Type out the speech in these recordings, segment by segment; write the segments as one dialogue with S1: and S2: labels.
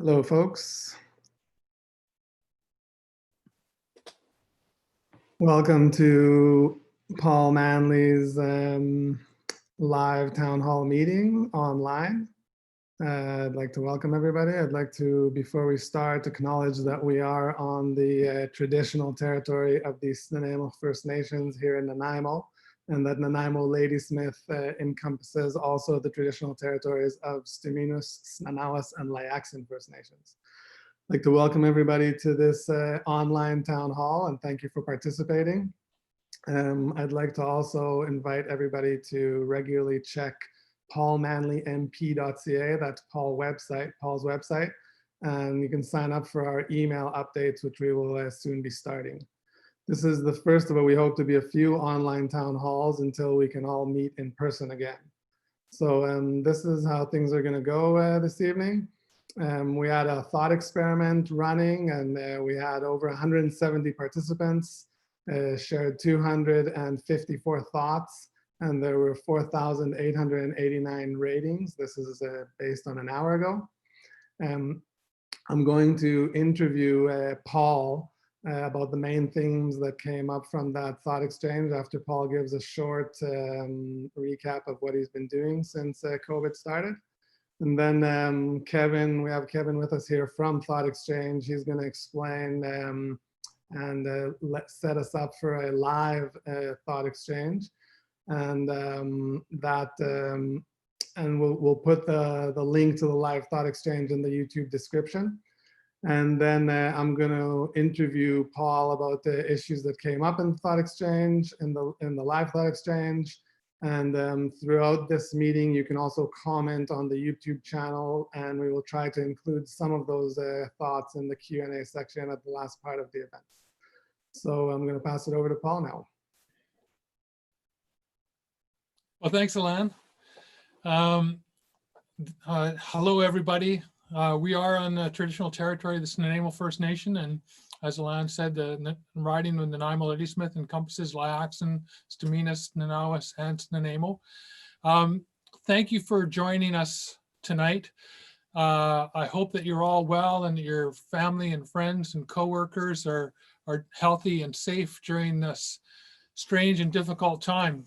S1: Hello, folks. Welcome to Paul Manley's live town hall meeting online. I'd like to welcome everybody. I'd like to, before we start, acknowledge that we are on the traditional territory of the Nanaimo First Nations here in Nanaimo, and that Nanaimo Ladysmith encompasses also the traditional territories of Stumeenus, Snanawas, and Layaxin First Nations. I'd like to welcome everybody to this online town hall, and thank you for participating. I'd like to also invite everybody to regularly check paulmanleymp.ca. That's Paul's website, and you can sign up for our email updates, which we will soon be starting. This is the first of what we hope to be a few online town halls until we can all meet in person again. So this is how things are going to go this evening. We had a thought experiment running, and we had over 170 participants, shared 254 thoughts, and there were 4,889 ratings. This is based on an hour ago. I'm going to interview Paul about the main themes that came up from that thought exchange after Paul gives a short recap of what he's been doing since COVID started. And then Kevin, we have Kevin with us here from ThoughtExchange. He's going to explain and set us up for a live thought exchange, and we'll put the link to the live thought exchange in the YouTube description. And then I'm going to interview Paul about the issues that came up in the thought exchange, in the live thought exchange. And throughout this meeting, you can also comment on the YouTube channel, and we will try to include some of those thoughts in the Q&A section at the last part of the event. So I'm going to pass it over to Paul now.
S2: Well, thanks, Alan. Hello, everybody. We are on the traditional territory of the Nanaimo First Nation, and as Alan said, the riding of the Nanaimo Ladysmith encompasses Layaxin, Stumeenus, Snanawas, and Nanaimo. Thank you for joining us tonight. I hope that you're all well and that your family and friends and coworkers are healthy and safe during this strange and difficult time.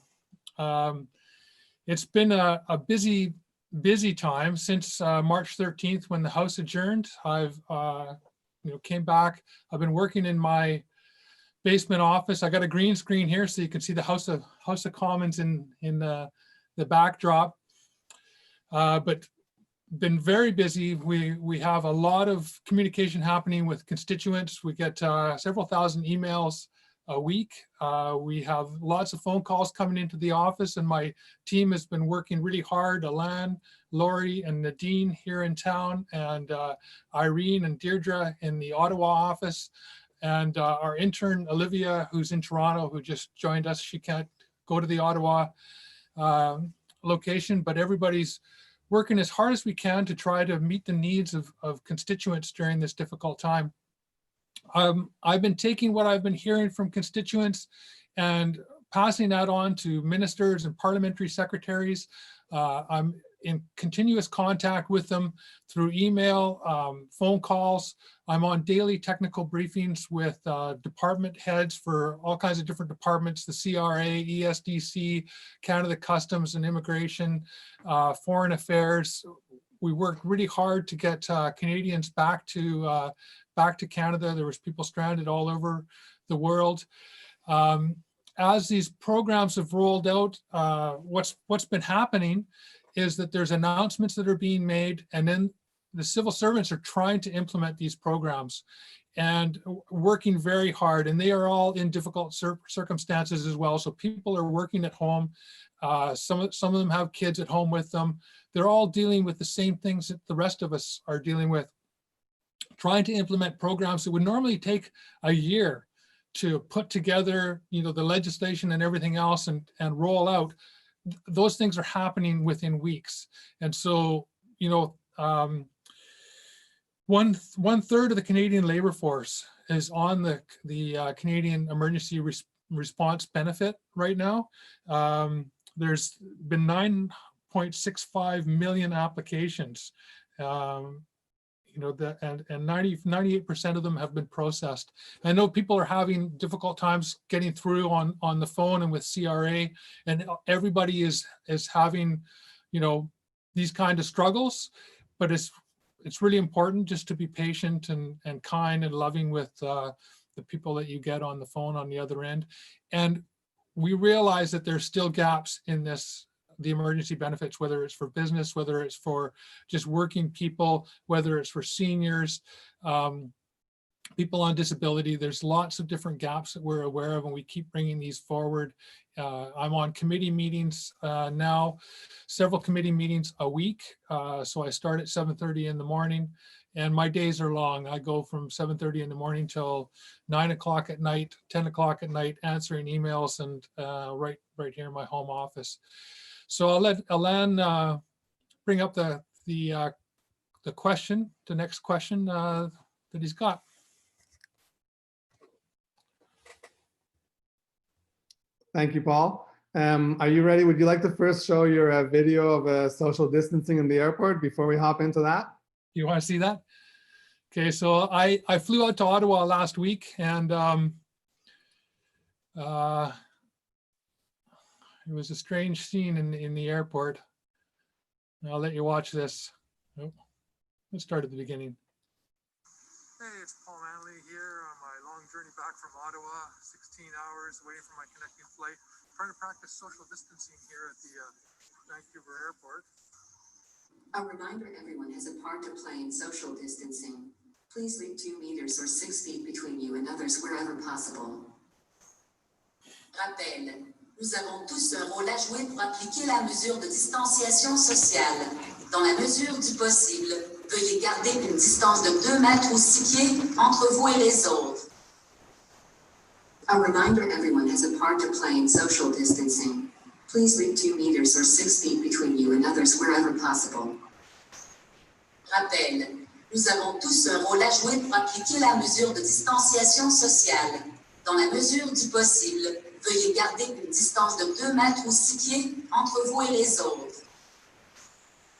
S2: It's been a busy time since March 13th when the House adjourned. I've came back. I've been working in my basement office. I got a green screen here so you can see the House of Commons in the backdrop. But been very busy. We have a lot of communication happening with constituents. We get several thousand emails a week. We have lots of phone calls coming into the office, and my team has been working really hard. Alan, Lori, and Nadine here in town, and Irene and Deirdre in the Ottawa office, and our intern Olivia, who's in Toronto, who just joined us. She can't go to the Ottawa location, but everybody's working as hard as we can to try to meet the needs of constituents during this difficult time. I've been taking what I've been hearing from constituents and passing that on to ministers and parliamentary secretaries. I'm in continuous contact with them through email, phone calls. I'm on daily technical briefings with department heads for all kinds of different departments, the CRA, ESDC, Canada Customs and Immigration, Foreign Affairs. We worked really hard to get Canadians back to Canada. There was people stranded all over the world. As these programs have rolled out, what's been happening is that there's announcements that are being made, and then the civil servants are trying to implement these programs and working very hard, and they are all in difficult circumstances as well. So people are working at home. Some of them have kids at home with them. They're all dealing with the same things that the rest of us are dealing with, trying to implement programs that would normally take a year to put together, the legislation and everything else and roll out. Those things are happening within weeks. And so, one third of the Canadian labor force is on the Canadian Emergency Response Benefit right now. There's been 9.65 million applications. you know, and 98% of them have been processed. I know people are having difficult times getting through on the phone and with CRA, and everybody is having, you know, these kind of struggles, but it's really important just to be patient and kind and loving with the people that you get on the phone on the other end. And we realize that there's still gaps in the emergency benefits, whether it's for business, whether it's for just working people, whether it's for seniors, people on disability. There's lots of different gaps that we're aware of, and we keep bringing these forward. I'm on committee meetings now, several committee meetings a week. So I start at 7:30 in the morning, and my days are long. I go from 7:30 in the morning till 9 o'clock at night, 10 o'clock at night, answering emails, and right here in my home office. So I'll let Alain bring up the question, the next question that he's got.
S1: Thank you, Paul. Are you ready? Would you like to first show your video of social distancing in the airport before we hop into that?
S2: You want to see that? Okay, so I flew out to Ottawa last week, and it was a strange scene in the airport. I'll let you watch this. Oh, let's start at the beginning.
S3: Hey, it's Paul Manley here on my long journey back from Ottawa, 16 hours waiting for my connecting flight, trying to practice social distancing here at the Vancouver airport.
S4: A reminder, everyone has a part to play in social distancing. Please leave 2 meters or 6 feet between you and others wherever possible. Rappel, nous avons tous un rôle à jouer pour appliquer la mesure de distanciation sociale. Dans la mesure du possible, veuillez garder une distance de 2 mètres ou 6 pieds entre vous et les autres. A reminder, everyone has a part to play in social distancing. Please leave 2 meters or 6 feet between you and others wherever possible. Rappel, nous avons tous un rôle à jouer pour appliquer la mesure de distanciation sociale. Dans la mesure du possible, veuillez garder une distance de 2 mètres ou 6 pieds entre vous et les autres.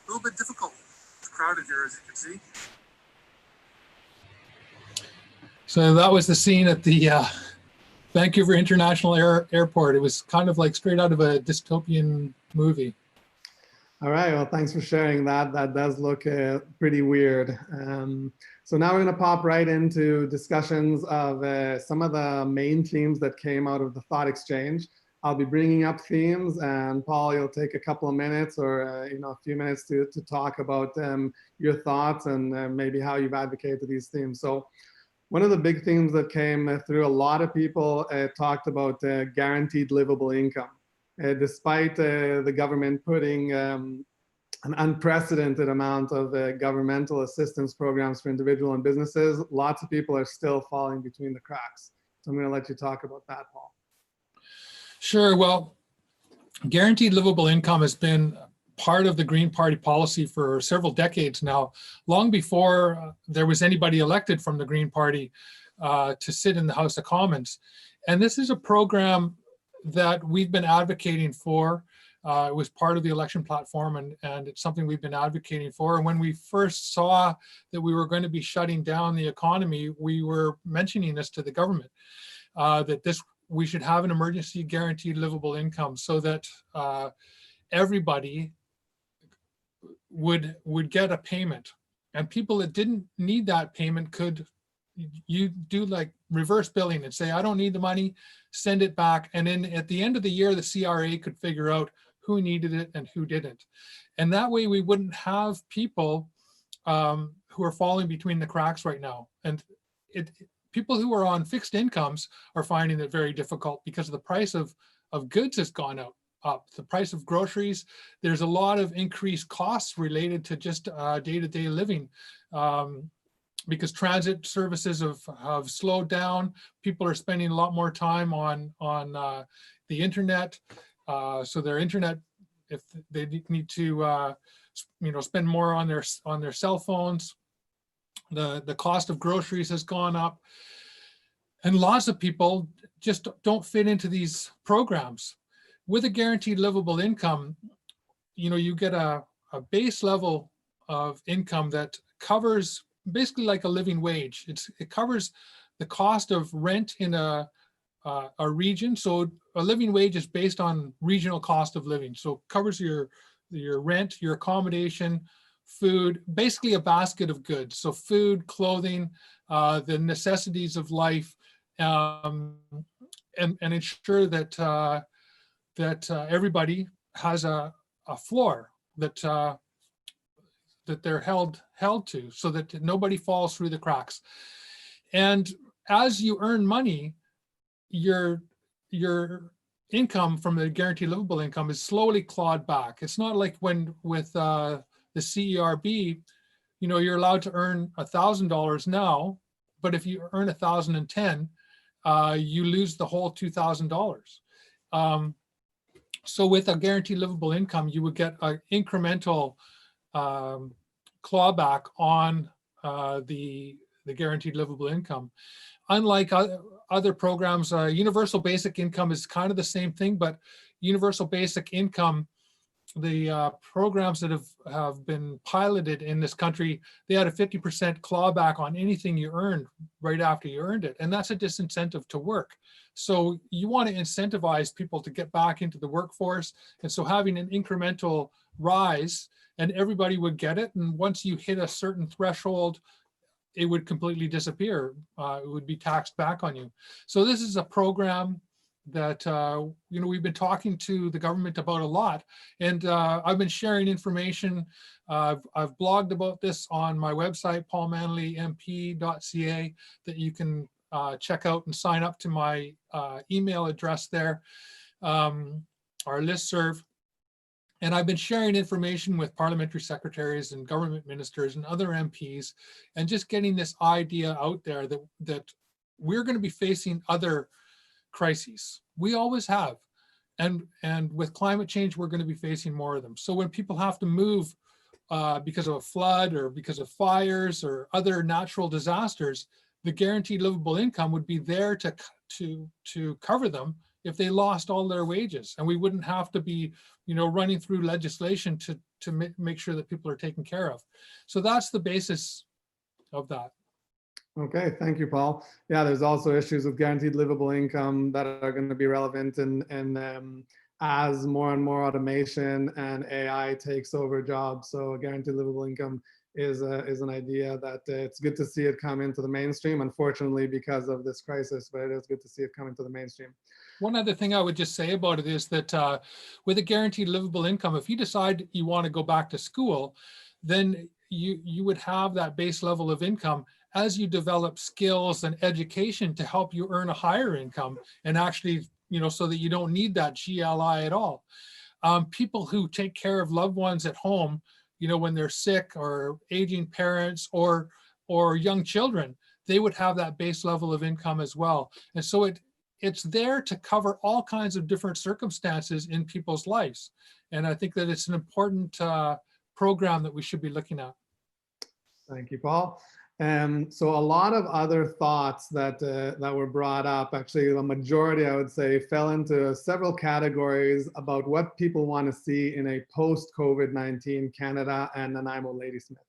S3: A little bit difficult. It's crowded here, as you can see.
S2: So that was the scene at the Vancouver International Airport. It was kind of like straight out of a dystopian movie.
S1: All right, well, thanks for sharing that. That does look pretty weird. So now we're going to pop right into discussions of some of the main themes that came out of the ThoughtExchange. I'll be bringing up themes, and Paul, you'll take a couple of minutes or a few minutes to talk about your thoughts and maybe how you've advocated these themes. So one of the big themes that came through, a lot of people talked about guaranteed livable income. Despite the government putting an unprecedented amount of governmental assistance programs for individual and businesses, lots of people are still falling between the cracks. So I'm going to let you talk about that, Paul.
S2: Sure. Well, guaranteed livable income has been part of the Green Party policy for several decades now, long before there was anybody elected from the Green Party to sit in the House of Commons. And this is a program that we've been advocating for. It was part of the election platform, and it's something we've been advocating for. And when we first saw that we were going to be shutting down the economy, we were mentioning this to the government, that we should have an emergency guaranteed livable income so that everybody would get a payment. And people that didn't need that payment could do like reverse billing and say, I don't need the money, send it back. And then at the end of the year, the CRA could figure out who needed it and who didn't. And that way we wouldn't have people who are falling between the cracks right now. And people who are on fixed incomes are finding it very difficult because the price of goods has gone up. The price of groceries, there's a lot of increased costs related to just day-to-day living. Because transit services have slowed down. People are spending a lot more time on the internet. So their internet, if they need to spend more on their cell phones, the cost of groceries has gone up. And lots of people just don't fit into these programs. With a guaranteed livable income, you get a base level of income that covers basically like a living wage. It covers the cost of rent in a region. So a living wage is based on regional cost of living. So it covers your rent, your accommodation, food, basically a basket of goods. So food, clothing, the necessities of life, and ensure that everybody has a floor that they're held to, so that nobody falls through the cracks. And as you earn money, your income from the guaranteed livable income is slowly clawed back. It's not like when with the CERB, you're allowed to earn $1,000 now, but if you earn 1,010, you lose the whole $2,000. So with a guaranteed livable income, you would get an incremental clawback on the guaranteed livable income. Unlike other programs, universal basic income is kind of the same thing, but universal basic income, the programs that have been piloted in this country, they had a 50% clawback on anything you earned right after you earned it. And that's a disincentive to work. So you want to incentivize people to get back into the workforce. And so having an incremental rise, and everybody would get it. And once you hit a certain threshold, it would completely disappear. It would be taxed back on you. So this is a program that we've been talking to the government about a lot, and I've been sharing information. I've blogged about this on my website, paulmanleymp.ca, that you can check out and sign up to my email address there, our listserv. And I've been sharing information with parliamentary secretaries and government ministers and other MPs, and just getting this idea out there that we're going to be facing other crises. We always have. And with climate change, we're going to be facing more of them. So when people have to move because of a flood or because of fires or other natural disasters, the guaranteed livable income would be there to cover them if they lost all their wages, and we wouldn't have to be, running through legislation to make sure that people are taken care of. So that's the basis of that.
S1: Okay, thank you, Paul. Yeah, there's also issues with guaranteed livable income that are going to be relevant, and as more and more automation and AI takes over jobs. So guaranteed livable income is an idea that it's good to see it come into the mainstream, unfortunately, because of this crisis, but it is good to see it come into the mainstream.
S2: One other thing I would just say about it is that with a guaranteed livable income, if you decide you want to go back to school, then you would have that base level of income as you develop skills and education to help you earn a higher income, and actually, so that you don't need that GLI at all. People who take care of loved ones at home, when they're sick, or aging parents, or young children, they would have that base level of income as well. And so it's there to cover all kinds of different circumstances in people's lives. And I think that it's an important program that we should be looking at.
S1: Thank you, Paul. So a lot of other thoughts that were brought up, actually the majority, I would say, fell into several categories about what people want to see in a post-COVID-19 Canada and Nanaimo Ladysmith.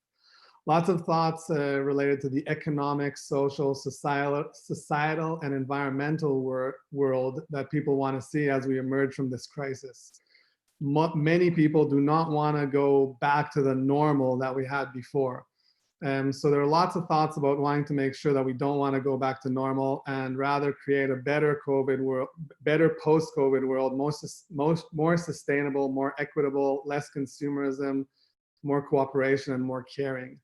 S1: Lots of thoughts related to the economic, social, societal, and environmental world that people want to see as we emerge from this crisis. Many people do not want to go back to the normal that we had before. So there are lots of thoughts about wanting to make sure that we don't want to go back to normal, and rather create a better COVID world, better post-COVID world, more sustainable, more equitable, less consumerism, more cooperation, and more caring.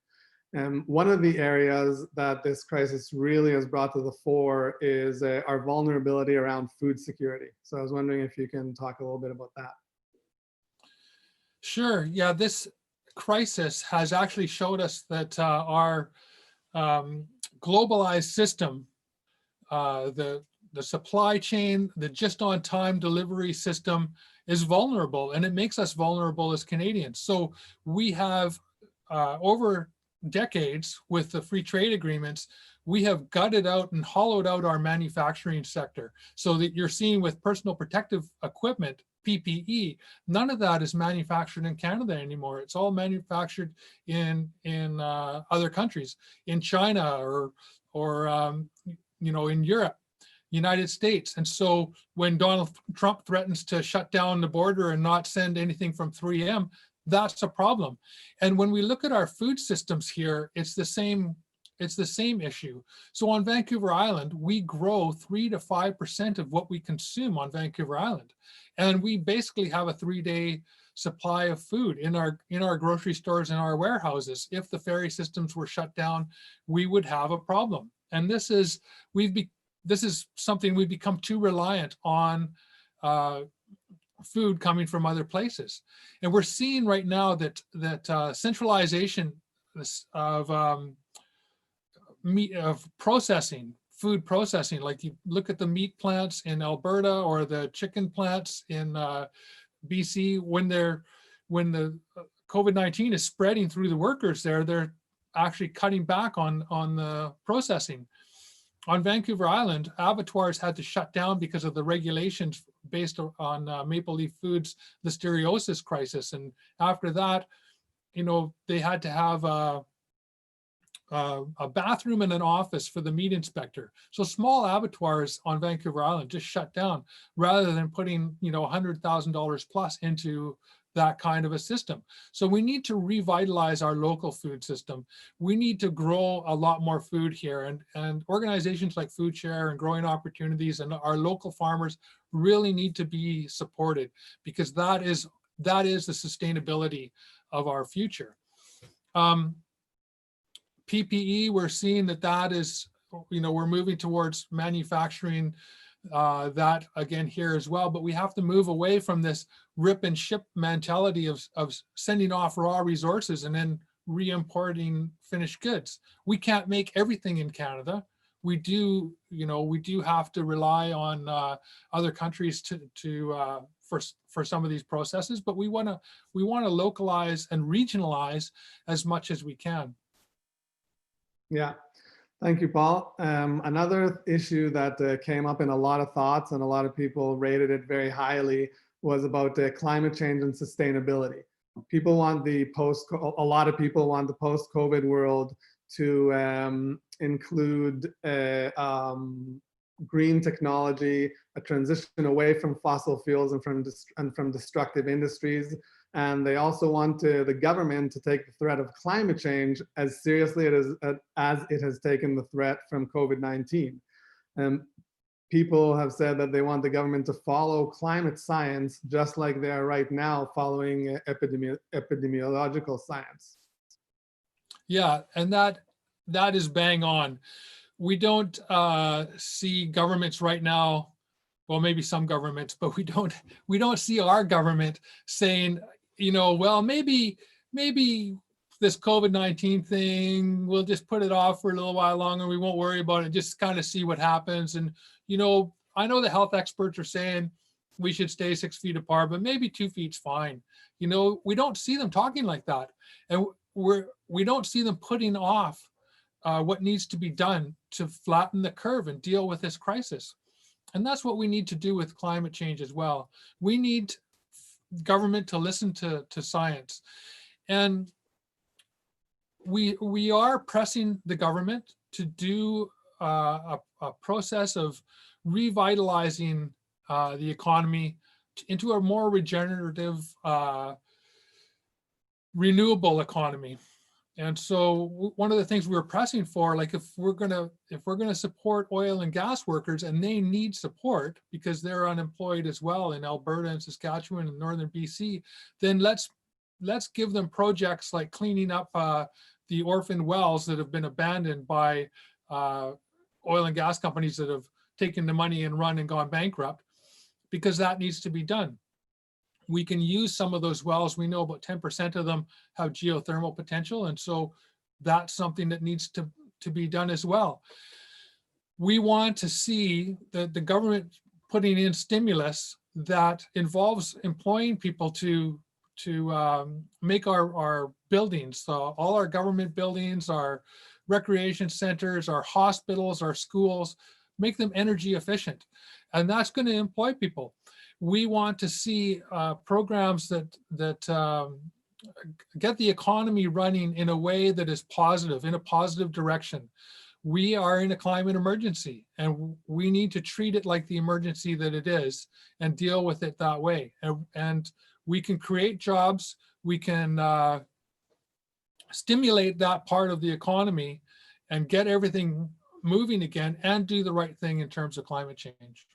S1: One of the areas that this crisis really has brought to the fore is our vulnerability around food security. So I was wondering if you can talk a little bit about that.
S2: Sure. Yeah, this crisis has actually showed us that our globalized system, the supply chain, the just-on-time delivery system is vulnerable, and it makes us vulnerable as Canadians. So we have, over decades with the free trade agreements, we have gutted out and hollowed out our manufacturing sector, so that you're seeing with personal protective equipment, PPE. None of that is manufactured in Canada anymore. It's all manufactured in other countries, in China or in Europe, United States. And so when Donald Trump threatens to shut down the border and not send anything from 3M, that's a problem. And when we look at our food systems here, it's the same issue. So on Vancouver Island, we grow 3 to 5% of what we consume on Vancouver Island. And we basically have a 3-day supply of food in our grocery stores and our warehouses. If the ferry systems were shut down, we would have a problem. And this is something we've become too reliant on food coming from other places. And we're seeing right now that centralization of processing, food processing, like you look at the meat plants in Alberta or the chicken plants in BC, when the COVID-19 is spreading through the workers there, they're actually cutting back on the processing. On Vancouver Island, abattoirs had to shut down because of the regulations based on Maple Leaf Foods' listeriosis crisis. And after that, they had to have a bathroom and an office for the meat inspector. So small abattoirs on Vancouver Island just shut down rather than putting, $100,000 plus into that kind of a system. So we need to revitalize our local food system. We need to grow a lot more food here, and organizations like Food Share and Growing Opportunities and our local farmers really need to be supported, because that is the sustainability of our future. PPE, we're seeing that is, we're moving towards manufacturing that again here as well, but we have to move away from this rip and ship mentality of sending off raw resources and then re-importing finished goods. We can't make everything in Canada. We do have to rely on other countries for some of these processes, but we want to localize and regionalize as much as we can.
S1: Yeah, thank you, Paul. Another issue that came up in a lot of thoughts, and a lot of people rated it very highly, was about climate change and sustainability. People want a lot of people want the post-COVID world to include green technology, a transition away from fossil fuels and from destructive industries. And they also want the government to take the threat of climate change as seriously as it has taken the threat from COVID-19. People have said that they want the government to follow climate science just like they are right now following epidemiological science.
S2: Yeah, and that is bang on. We don't see governments right now, well, maybe some governments, but we don't see our government saying, well, maybe this COVID-19 thing, we'll just put it off for a little while longer. We won't worry about it, just kind of see what happens. And, I know the health experts are saying we should stay 6 feet apart, but maybe 2 feet's fine. We don't see them talking like that. And we don't see them putting off what needs to be done to flatten the curve and deal with this crisis. And that's what we need to do with climate change as well. We need government to listen to science. And we are pressing the government to do a process of revitalizing the economy into a more regenerative, renewable economy. And so one of the things we were pressing for, like if we're gonna support oil and gas workers, and they need support because they're unemployed as well in Alberta and Saskatchewan and northern BC, then let's give them projects like cleaning up the orphan wells that have been abandoned by oil and gas companies that have taken the money and run and gone bankrupt, because that needs to be done. We can use some of those wells. We know about 10% of them have geothermal potential. And so that's something that needs to be done as well. We want to see the government putting in stimulus that involves employing people to make our buildings, so all our government buildings, our recreation centers, our hospitals, our schools, make them energy efficient. And that's going to employ people. we want to see programs that get the economy running in a way that is positive, in a positive direction. We are in a climate emergency, and we need to treat it like the emergency that it is and deal with it that way. And we can create jobs, we can stimulate that part of the economy and get everything moving again and do the right thing in terms of climate change.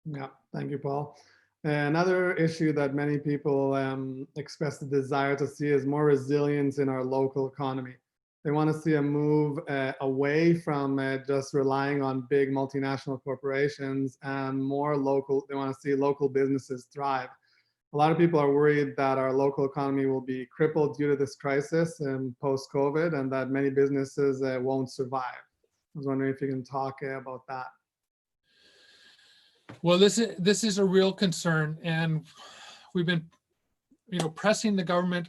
S1: Yeah, thank you, Paul. Another issue that many people express the desire to see is more resilience in our local economy. They want to see a move away from just relying on big multinational corporations and more local. They want to see local businesses thrive. A lot of people are worried that our local economy will be crippled due to this crisis and post-COVID, and that many businesses won't survive. I was wondering if you can talk about that.
S2: Well, this is a real concern, and we've been, pressing the government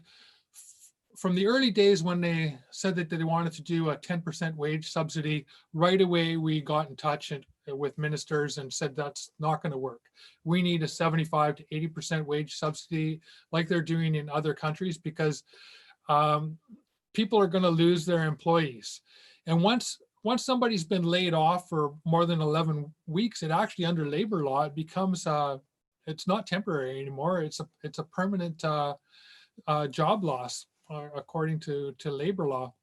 S2: from the early days when they said that they wanted to do a 10% wage subsidy. Right away, we got in touch with ministers and said that's not going to work. We need a 75 to 80% wage subsidy like they're doing in other countries, because people are going to lose their employees. And once somebody's been laid off for more than 11 weeks, it actually, under labor law, it becomes it's not temporary anymore. It's a permanent job loss, according to labor law.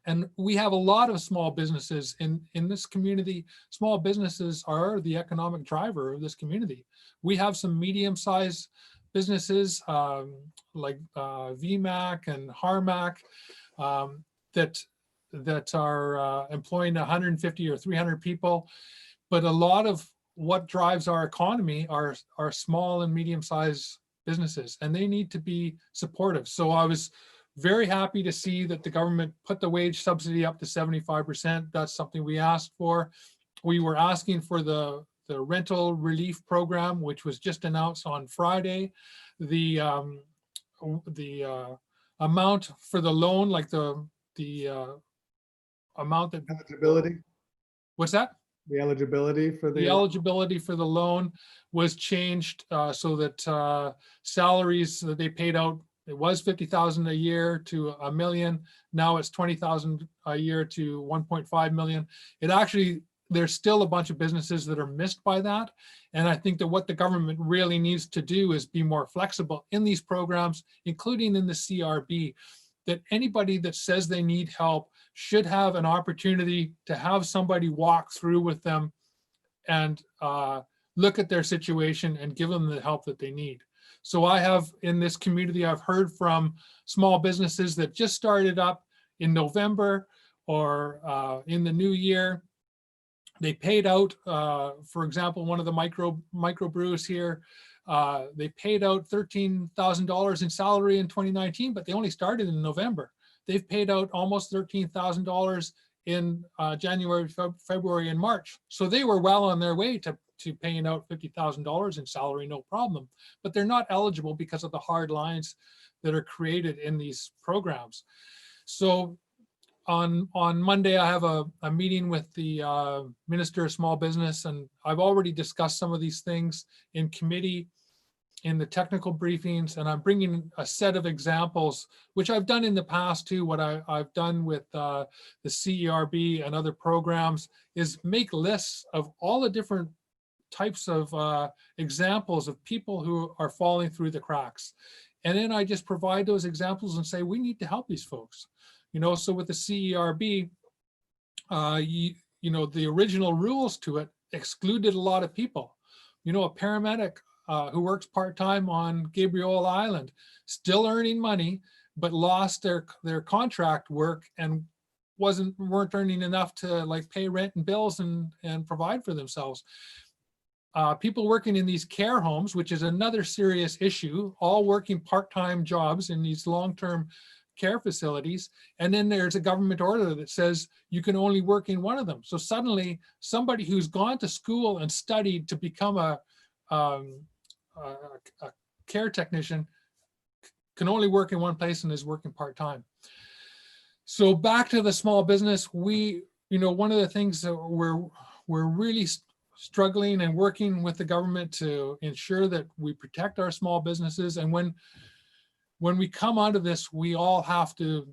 S2: And we have a lot of small businesses in this community. Small businesses are the economic driver of this community. We have some medium-sized businesses like VMAC and Harmac that are employing 150 or 300 people. But a lot of what drives our economy are small and medium-sized businesses, and they need to be supportive. So I was very happy to see that the government put the wage subsidy up to 75%. That's something we asked for. We were asking for the rental relief program, which was just announced on Friday. The amount for the loan, like the amount that
S1: eligibility.
S2: What's that?
S1: The eligibility for
S2: the eligibility for the loan was changed so that salaries that they paid out, it was $50,000 a year to $1 million. Now it's $20,000 a year to $1.5 million. It actually, there's still a bunch of businesses that are missed by that. And I think that what the government really needs to do is be more flexible in these programs, including in the CRB, that anybody that says they need help should have an opportunity to have somebody walk through with them and look at their situation and give them the help that they need. So I have, in this community, I've heard from small businesses that just started up in November or in the new year. They paid out, for example, one of the microbrews here, they paid out $13,000 in salary in 2019, but they only started in November. They've paid out almost $13,000 in January, February, and March. So they were well on their way to paying out $50,000 in salary, no problem. But they're not eligible because of the hard lines that are created in these programs. So on Monday, I have a meeting with the Minister of Small Business, and I've already discussed some of these things in committee, in the technical briefings, and I'm bringing a set of examples, which I've done in the past too. What I've done with the CERB and other programs is make lists of all the different types of examples of people who are falling through the cracks. And then I just provide those examples and say, we need to help these folks. So with the CERB, the original rules to it excluded a lot of people. A paramedic who works part-time on Gabriel Island, still earning money, but lost their contract work and weren't earning enough to pay rent and bills and provide for themselves. People working in these care homes, which is another serious issue, all working part-time jobs in these long-term care facilities. And then there's a government order that says you can only work in one of them. So suddenly somebody who's gone to school and studied to become a care technician can only work in one place and is working part-time. So back to the small business, one of the things that we're really struggling and working with the government to ensure that we protect our small businesses. And when we come out of this, we all have to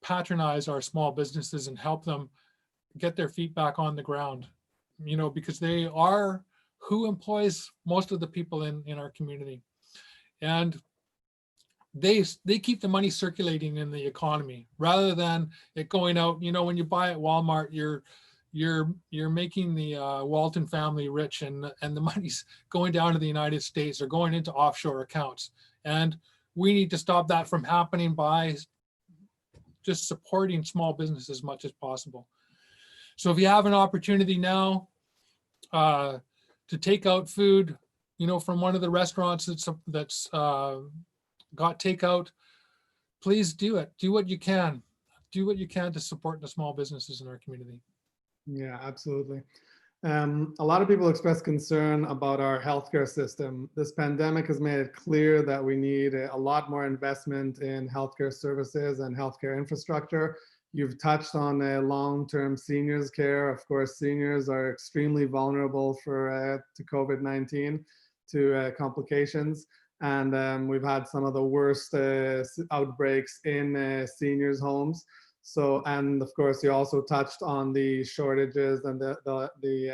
S2: patronize our small businesses and help them get their feet back on the ground, because they are who employs most of the people in our community. And they keep the money circulating in the economy rather than it going out. When you buy at Walmart, you're making the Walton family rich, and the money's going down to the United States or going into offshore accounts. And we need to stop that from happening by just supporting small business as much as possible. So if you have an opportunity now to take out food, from one of the restaurants that's got takeout, please do it. Do what you can. Do what you can to support the small businesses in our community.
S1: Yeah, absolutely. A lot of people express concern about our healthcare system. This pandemic has made it clear that we need a lot more investment in healthcare services and healthcare infrastructure. You've touched on long-term seniors care. Of course, seniors are extremely vulnerable to COVID-19, to complications. And we've had some of the worst outbreaks in seniors' homes. So, and of course, you also touched on the shortages and the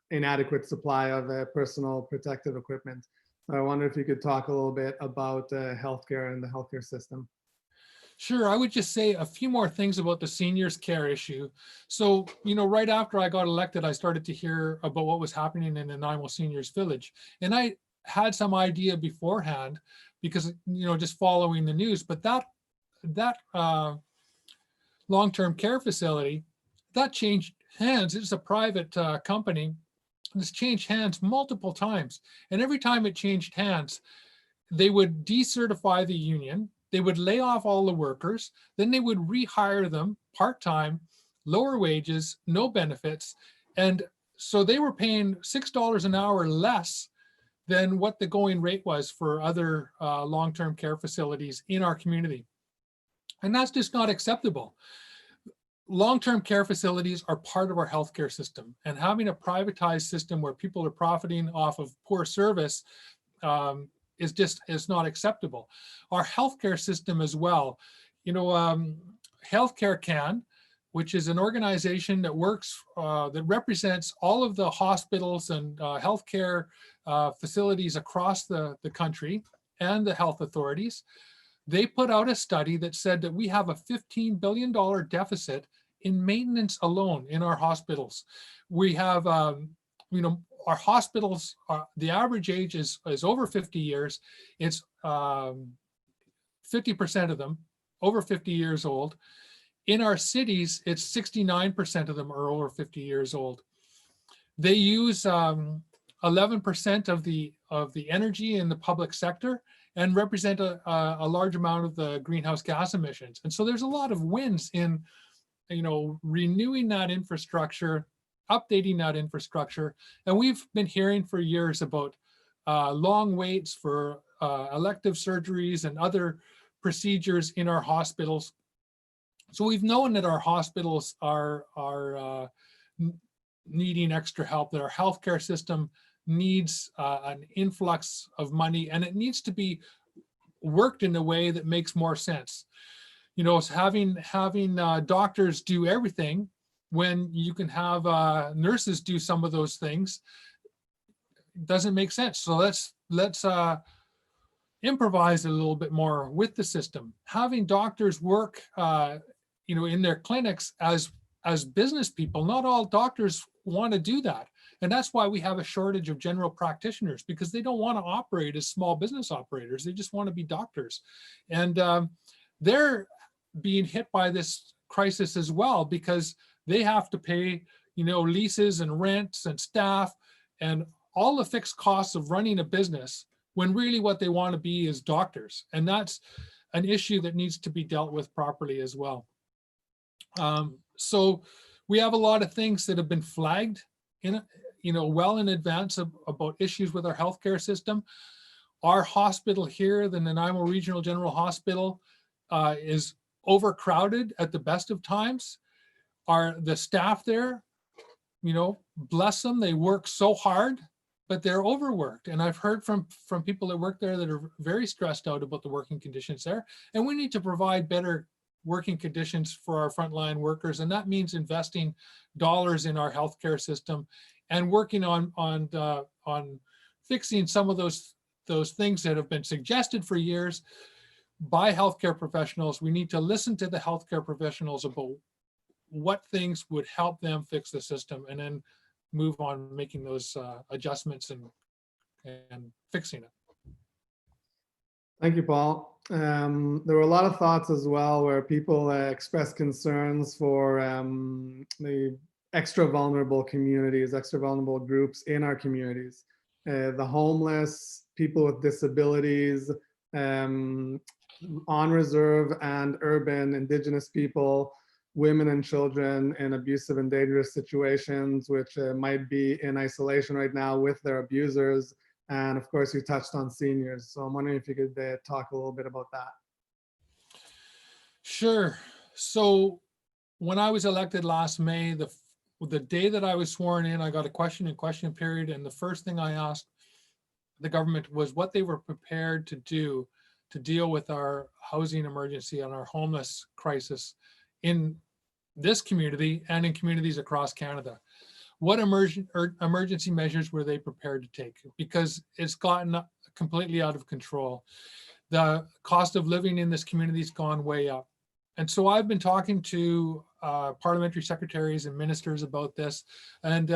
S1: inadequate supply of personal protective equipment. So I wonder if you could talk a little bit about healthcare and the healthcare system.
S2: Sure, I would just say a few more things about the seniors care issue. So, right after I got elected, I started to hear about what was happening in Nanaimo Seniors Village. And I had some idea beforehand because, just following the news, but that long-term care facility, that changed hands. It's a private company. It's changed hands multiple times. And every time it changed hands, they would decertify the union. They would lay off all the workers. Then they would rehire them part-time, lower wages, no benefits. And so they were paying $6 an hour less than what the going rate was for other long-term care facilities in our community. And that's just not acceptable. Long-term care facilities are part of our healthcare system, and having a privatized system where people are profiting off of poor service is not acceptable. Our healthcare system as well, Healthcare Can, which is an organization that works, that represents all of the hospitals and healthcare facilities across the country and the health authorities. They put out a study that said that we have a $15 billion deficit in maintenance alone in our hospitals. We have, our hospitals, the average age is over 50 years. It's 50% of them over 50 years old. In our cities, it's 69% of them are over 50 years old. They use 11% of the energy in the public sector and represent a large amount of the greenhouse gas emissions. And so there's a lot of wins in, renewing that infrastructure, updating that infrastructure. And we've been hearing for years about long waits for elective surgeries and other procedures in our hospitals. So we've known that our hospitals are needing extra help, that our healthcare system needs an influx of money, and it needs to be worked in a way that makes more sense. Having doctors do everything when you can have nurses do some of those things doesn't make sense. So let's improvise a little bit more with the system. Having doctors work, in their clinics as business people. Not all doctors want to do that. And that's why we have a shortage of general practitioners, because they don't want to operate as small business operators. They just want to be doctors. And they're being hit by this crisis as well, because they have to pay, leases and rents and staff and all the fixed costs of running a business, when really what they want to be is doctors. And that's an issue that needs to be dealt with properly as well. So we have a lot of things that have been flagged well in advance about issues with our healthcare system. Our hospital here, the Nanaimo Regional General Hospital, is overcrowded at the best of times. The staff there you know, bless them, they work so hard, but they're overworked. And I've heard from people that work there that are very stressed out about the working conditions there. And we need to provide better working conditions for our frontline workers. And that means investing dollars in our healthcare system and working on fixing some of those things that have been suggested for years by healthcare professionals. We need to listen to the healthcare professionals about what things would help them fix the system, and then move on making those adjustments and fixing it.
S1: Thank you, Paul. There were a lot of thoughts as well where people expressed concerns for the extra vulnerable communities, extra vulnerable groups in our communities. The homeless, people with disabilities, on reserve and urban Indigenous people, women and children in abusive and dangerous situations, which might be in isolation right now with their abusers. And of course, you touched on seniors. So I'm wondering if you could talk a little bit about that.
S2: Sure. So when I was elected last May, the day that I was sworn in, I got a question and question period. And the first thing I asked the government was what they were prepared to do to deal with our housing emergency and our homeless crisis in this community and in communities across Canada. What emergency measures were they prepared to take? Because it's gotten completely out of control. The cost of living in this community has gone way up. And so I've been talking to parliamentary secretaries and ministers about this, and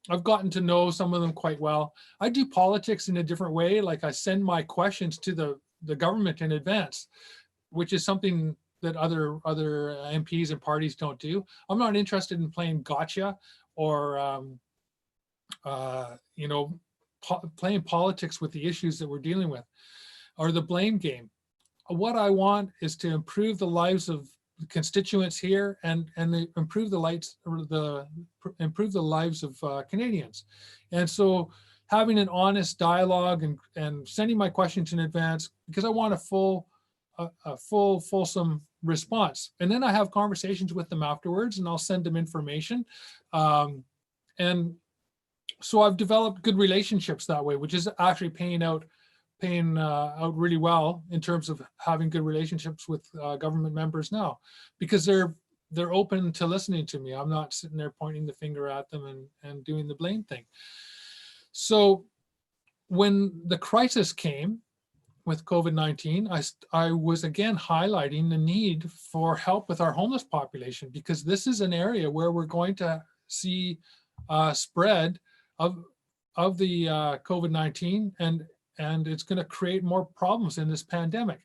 S2: I've gotten to know some of them quite well. I do politics in a different way. Like I send my questions to the government in advance, which is something that other MPs and parties don't do. I'm not interested in playing gotcha or you know, playing politics with the issues that we're dealing with, or the blame game. What I want is to improve the lives of the constituents here and improve the lives of Canadians. And so having an honest dialogue and sending my questions in advance, because I want a fulsome response. And then I have conversations with them afterwards, and I'll send them information. And so I've developed good relationships that way, which is actually paying out really well in terms of having good relationships with government members now, because they're open to listening to me. I'm not sitting there pointing the finger at them and doing the blame thing. So when the crisis came with COVID-19, I was again highlighting the need for help with our homeless population, because this is an area where we're going to see spread of the COVID-19, and it's going to create more problems in this pandemic.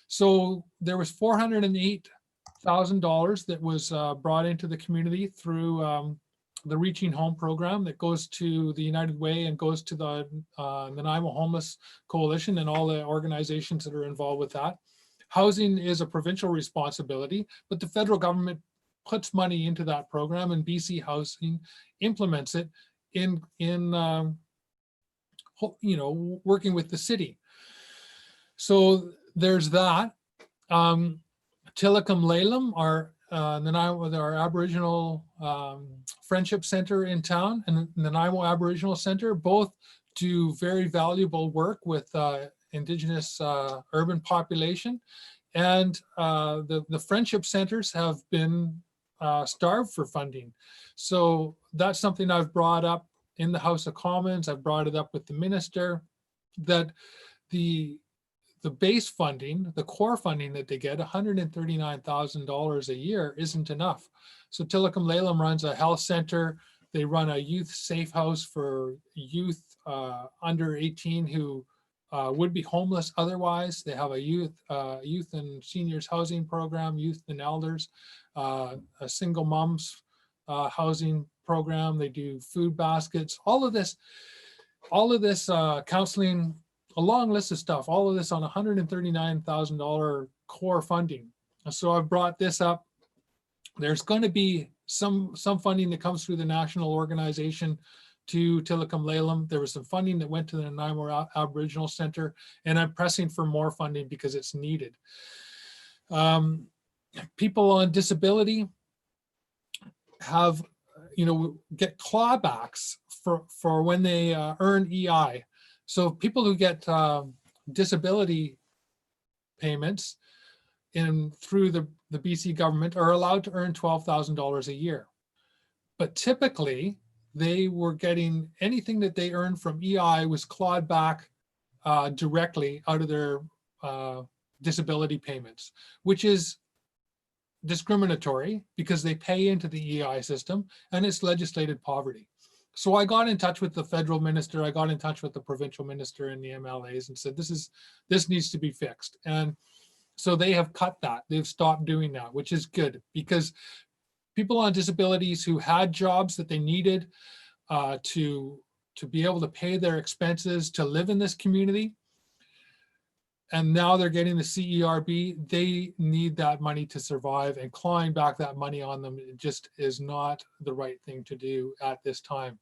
S2: So there was $408,000 that was brought into the community through the Reaching Home program that goes to the United Way and goes to the Nanaimo Homeless Coalition and all the organizations that are involved with that. Housing is a provincial responsibility, but the federal government puts money into that program, and BC Housing implements it in you know, working with the city. So there's that. Tillicum Laylam, our Aboriginal Friendship Center in town, and the Nanaimo Aboriginal Center, both do very valuable work with Indigenous urban population. And the Friendship Centers have been starved for funding. So that's something I've brought up in the House of Commons. I've brought it up with the minister, that the base funding, the core funding that they get, $139,000 a year, isn't enough. So Tillicum Laylam runs a health center. They run a youth safe house for youth under 18 who would be homeless otherwise. They have a youth and seniors housing program, youth and elders, a single moms housing program. They do food baskets, all of this counseling, a long list of stuff, all of this on $139,000 core funding. So I've brought this up. There's going to be some funding that comes through the national organization to Tillicum Laylam. There was some funding that went to the Nanaimo Aboriginal Center, and I'm pressing for more funding because it's needed. People on disability have, get clawbacks for when they earn EI. So people who get disability payments through the BC government are allowed to earn $12,000 a year. But typically, they were getting anything that they earned from EI was clawed back directly out of their disability payments, which is discriminatory because they pay into the EI system and it's legislated poverty. So I got in touch with the federal minister, I got in touch with the provincial minister and the MLAs and said, this needs to be fixed. And so they have cut that. They've stopped doing that, which is good because people on disabilities who had jobs that they needed to be able to pay their expenses to live in this community, and now they're getting the CERB, they need that money to survive, and clawing back that money on them just is not the right thing to do at this time.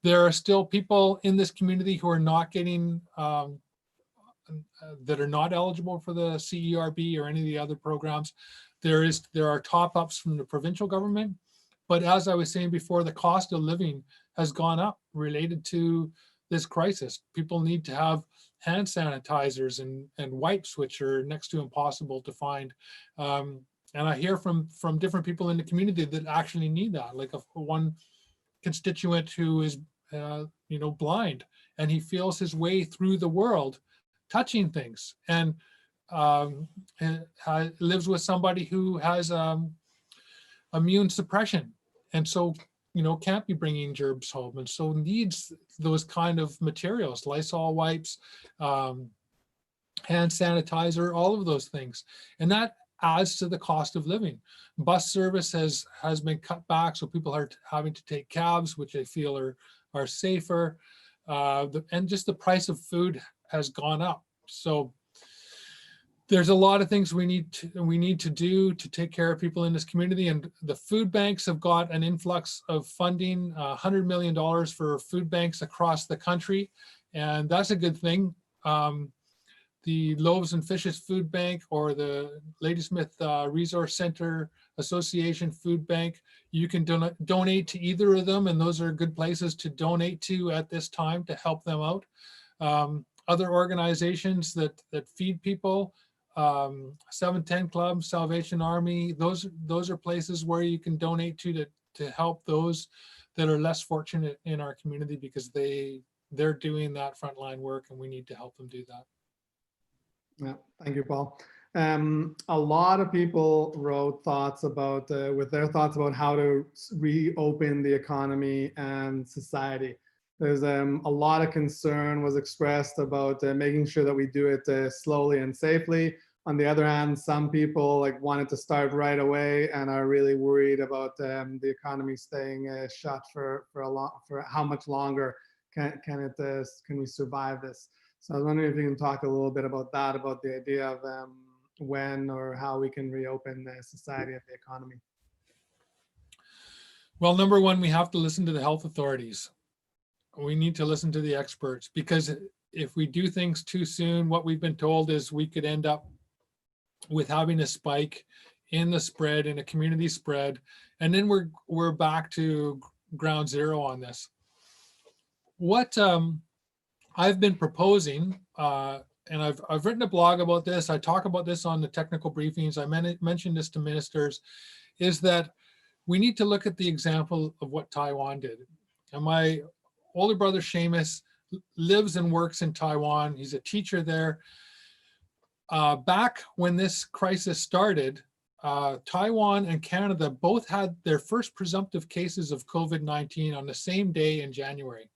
S2: There are still people in this community who are not getting, that are not eligible for the CERB or any of the other programs. There are top-ups from the provincial government, but as I was saying before, the cost of living has gone up related to this crisis. People need to have hand sanitizers and wipes, which are next to impossible to find. And I hear from different people in the community that actually need that. Like one constituent who is blind, and he feels his way through the world touching things, and lives with somebody who has immune suppression, and so can't be bringing germs home, and so needs those kind of materials, Lysol wipes, hand sanitizer, all of those things, and that adds to the cost of living. Bus service has been cut back, so people are having to take cabs, which I feel are safer, and just the price of food has gone up. So there's a lot of things we need to do to take care of people in this community, and the food banks have got an influx of funding, $100 million for food banks across the country, and that's a good thing. The Loaves and Fishes Food Bank or the Ladysmith Resource Center Association Food Bank, you can donate to either of them, and those are good places to donate to at this time to help them out. Other organizations that feed people, 710 Club, Salvation Army, those are places where you can donate to help those that are less fortunate in our community, because they're doing that frontline work and we need to help them do that.
S1: Yeah, thank you, Paul. A lot of people wrote thoughts about, with their thoughts about how to reopen the economy and society. There's a lot of concern was expressed about making sure that we do it slowly and safely. On the other hand, some people wanted to start right away and are really worried about the economy staying shut for how much longer can we survive this. So I was wondering if you can talk a little bit about that, about the idea of when or how we can reopen the society and the economy.
S2: Well, number one, we have to listen to the health authorities. We need to listen to the experts, because if we do things too soon, what we've been told is we could end up with having a spike in the spread, in a community spread, and then we're back to ground zero on this. What I've been proposing, and I've written a blog about this, I talk about this on the technical briefings, I mentioned this to ministers, is that we need to look at the example of what Taiwan did. And my older brother Seamus lives and works in Taiwan. He's a teacher there. Back when this crisis started, Taiwan and Canada both had their first presumptive cases of COVID-19 on the same day in January.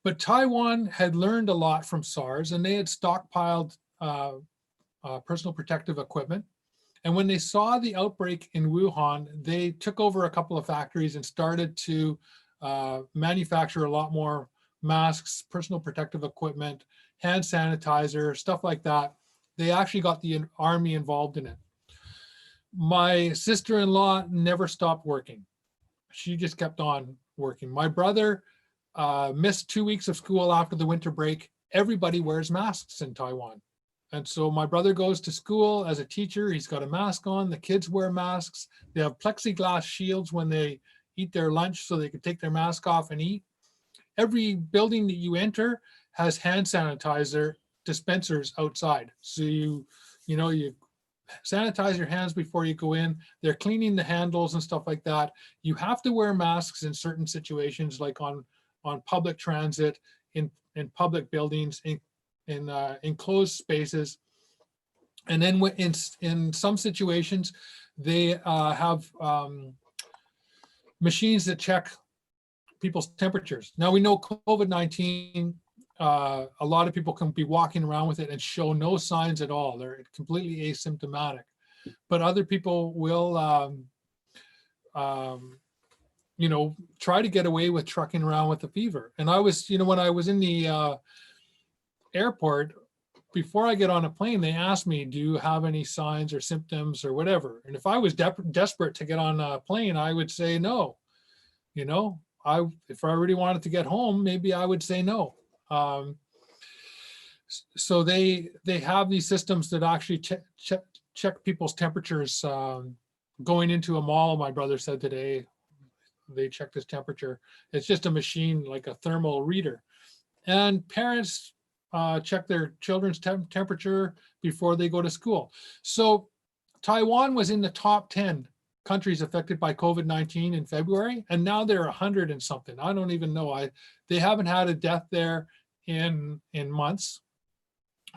S2: But Taiwan had learned a lot from SARS, and they had stockpiled personal protective equipment. And when they saw the outbreak in Wuhan, they took over a couple of factories and started to manufacture a lot more masks, personal protective equipment, hand sanitizer, stuff like that. They actually got the army involved in it. My sister-in-law never stopped working. She just kept on working. My brother missed 2 weeks of school after the winter break. Everybody wears masks in Taiwan. And so my brother goes to school as a teacher. He's got a mask on. The kids wear masks. They have plexiglass shields when they eat their lunch so they could take their mask off and eat. Every building that you enter has hand sanitizer dispensers outside. So you sanitize your hands before you go in. They're cleaning the handles and stuff like that. You have to wear masks in certain situations, like on public transit, in public buildings, in enclosed spaces. And then in some situations, they have machines that check people's temperatures. Now we know COVID-19, a lot of people can be walking around with it and show no signs at all. They're completely asymptomatic. But other people will, try to get away with trucking around with the fever. And I was, when I was in the airport, before I get on a plane, they asked me, do you have any signs or symptoms or whatever? And if I was desperate to get on a plane, I would say no. If I really wanted to get home, maybe I would say no. So they have these systems that actually check people's temperatures. Going into a mall, my brother said today, they checked his temperature. It's just a machine, like a thermal reader. And parents check their children's temperature before they go to school. So Taiwan was in the top 10 countries affected by COVID-19 in February, and now they're 100 and something. I don't even know. They haven't had a death there in months.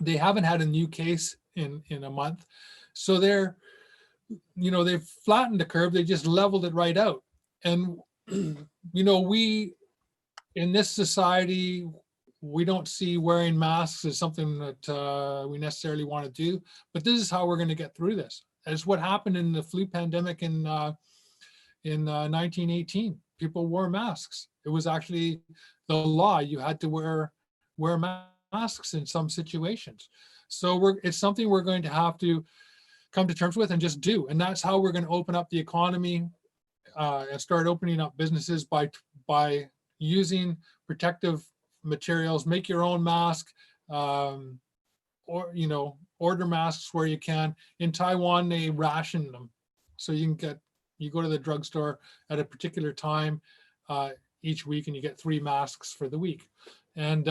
S2: They haven't had a new case in a month. So they've flattened the curve. They just leveled it right out. And we in this society, we don't see wearing masks as something that we necessarily want to do, but this is how we're going to get through this. It's what happened in the flu pandemic in 1918. People wore masks. It was actually the law. You had to wear masks in some situations. So it's something we're going to have to come to terms with and just do. And that's how we're going to open up the economy and start opening up businesses by using protective materials. Make your own mask, or order masks where you can. In Taiwan, they ration them, so you go to the drugstore at a particular time each week, and you get 3 masks for the week. And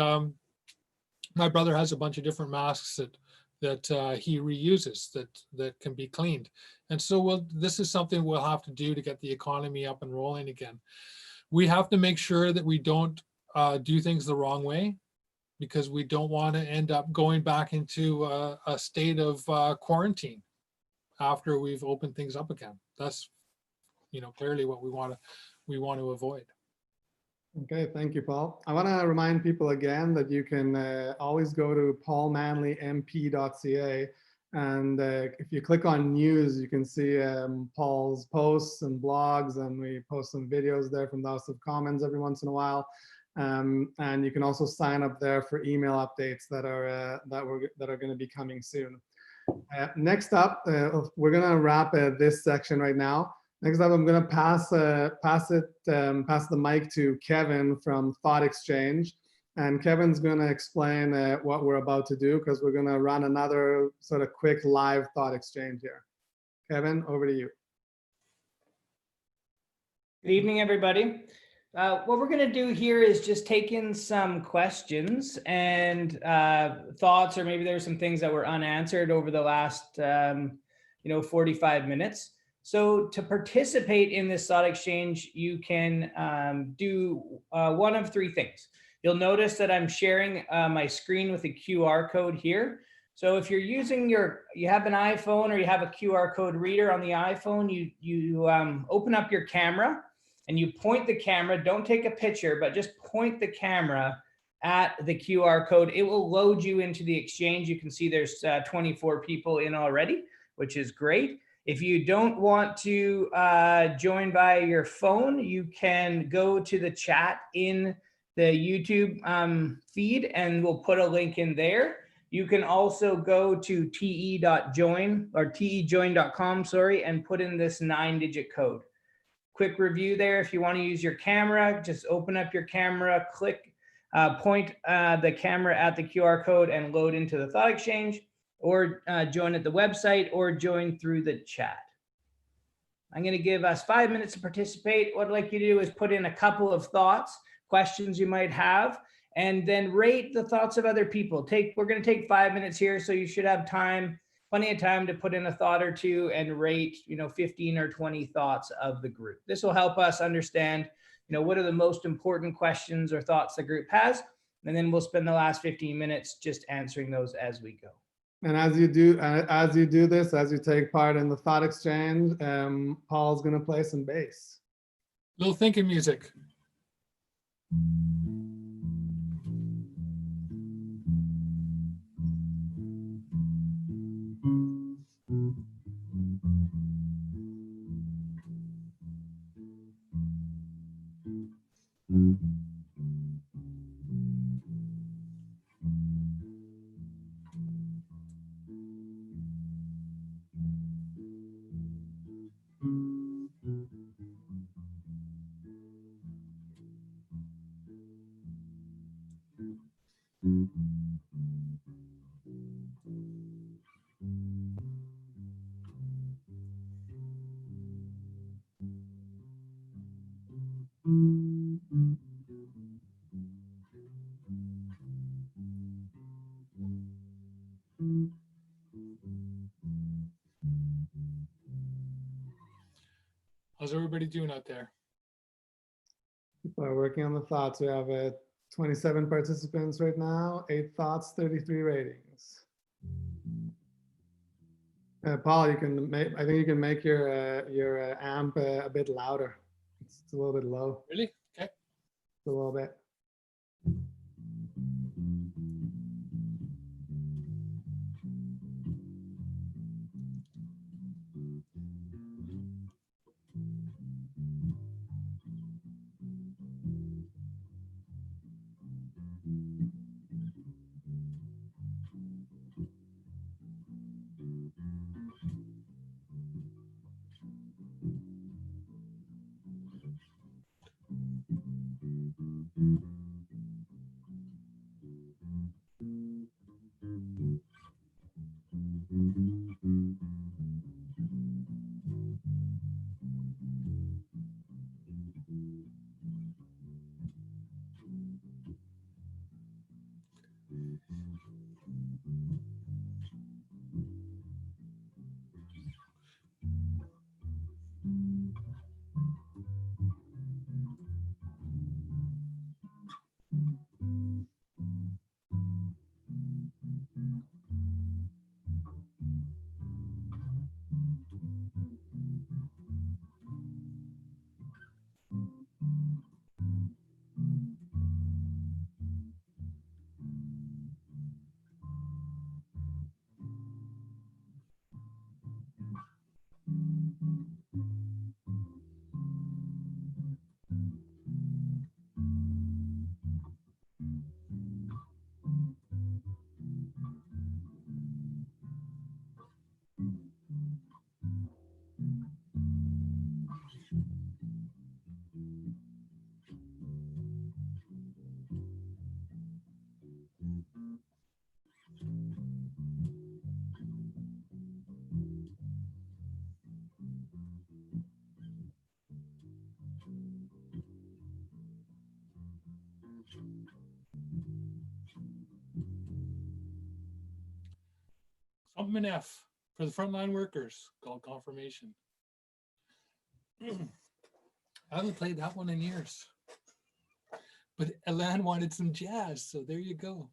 S2: my brother has a bunch of different masks that he reuses that can be cleaned. And so this is something we'll have to do to get the economy up and rolling again. We have to make sure that we don't do things the wrong way, because we don't want to end up going back into a state of quarantine after we've opened things up again. That's clearly what we want to avoid.
S1: Okay, thank you, Paul. I want to remind people again that you can always go to paulmanleymp.ca, and if you click on news, you can see Paul's posts and blogs, and we post some videos there from the House of Commons every once in a while. And you can also sign up there for email updates that are going to be coming soon. Next up, we're going to wrap this section right now. Next up, I'm going to pass the mic to Kevin from ThoughtExchange, and Kevin's going to explain what we're about to do, because we're going to run another sort of quick live thought exchange here. Kevin, over to you.
S5: Good evening, everybody. What we're going to do here is just take in some questions and thoughts, or maybe there's some things that were unanswered over the last 45 minutes. So to participate in this thought exchange, you can do one of 3 things. You'll notice that I'm sharing my screen with a QR code here. So if you're using you have an iPhone or you have a QR code reader on the iPhone, you open up your camera and you point the camera. Don't take a picture, but just point the camera at the QR code. It will load you into the exchange. You can see there's 24 people in already, which is great. If you don't want to join by your phone, you can go to the chat in the YouTube feed, and we'll put a link in there. You can also go to te.join or tejoin.com, and put in this 9-digit code. Quick review there. If you want to use your camera, just open up your camera, click, point the camera at the QR code and load into the Thought Exchange, or join at the website, or join through the chat. I'm going to give us 5 minutes to participate. What I'd like you to do is put in a couple of thoughts, questions you might have, and then rate the thoughts of other people. We're going to take 5 minutes here, so you should have plenty of time to put in a thought or two and rate, 15 or 20 thoughts of the group. This will help us understand, what are the most important questions or thoughts the group has, and then we'll spend the last 15 minutes just answering those as we go.
S1: And as you do this, as you take part in the thought exchange, Paul's going to play some bass.
S2: Little thinking music. How's everybody doing out there?
S1: People are working on the thoughts. We have 27 participants right now, 8 thoughts, 33 ratings. Paul, I think you can make your amp a bit louder. It's a little bit low.
S2: Really? Okay.
S1: Just a little bit.
S2: Something in F for the frontline workers called confirmation. I haven't played that one in years. But Elan wanted some jazz, so there you go.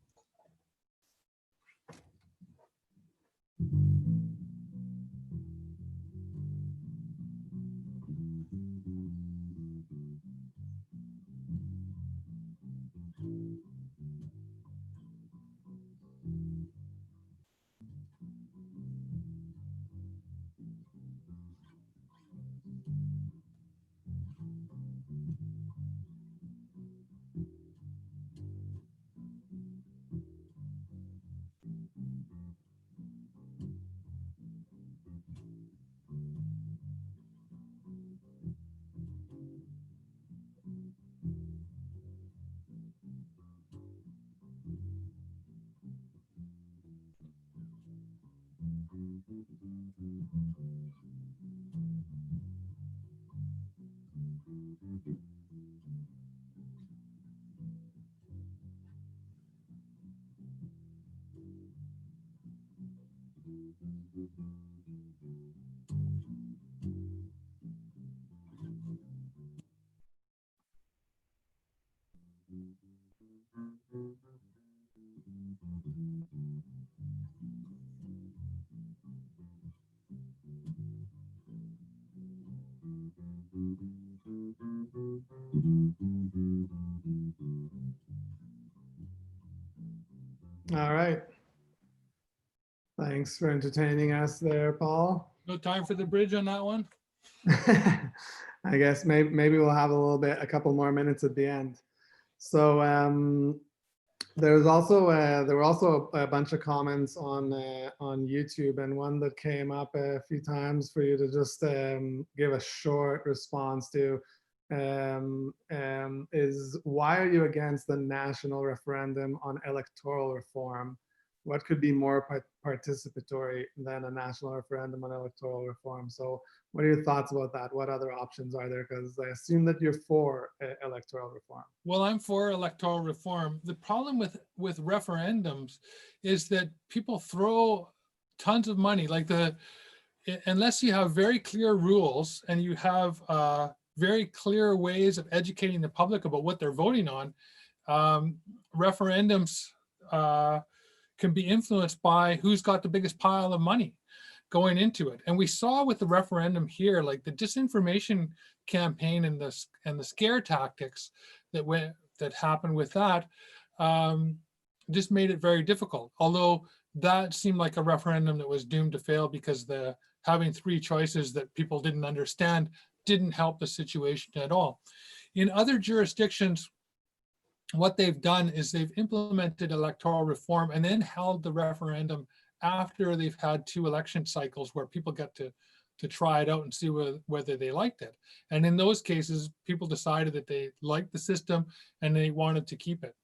S1: All right. Thanks for entertaining us there, Paul.
S2: No time for the bridge on that one?
S1: I guess maybe we'll have a couple more minutes at the end. So there were also a bunch of comments on YouTube, and one that came up a few times for you to just give a short response to is, why are you against the national referendum on electoral reform? What could be more participatory than a national referendum on electoral reform? So what are your thoughts about that? What other options are there? Because I assume that you're for electoral reform.
S2: Well, I'm for electoral reform. The problem with referendums is that people throw tons of money, like unless you have very clear rules and you have very clear ways of educating the public about what they're voting on, referendums can be influenced by who's got the biggest pile of money going into it. And we saw with the referendum here, like the disinformation campaign and the scare tactics that happened with that just made it very difficult. Although that seemed like a referendum that was doomed to fail, because having three choices that people didn't understand didn't help the situation at all. In other jurisdictions, what they've done is they've implemented electoral reform and then held the referendum after they've had 2 election cycles where people get to try it out and see whether they liked it. And in those cases, people decided that they liked the system and they wanted to keep it.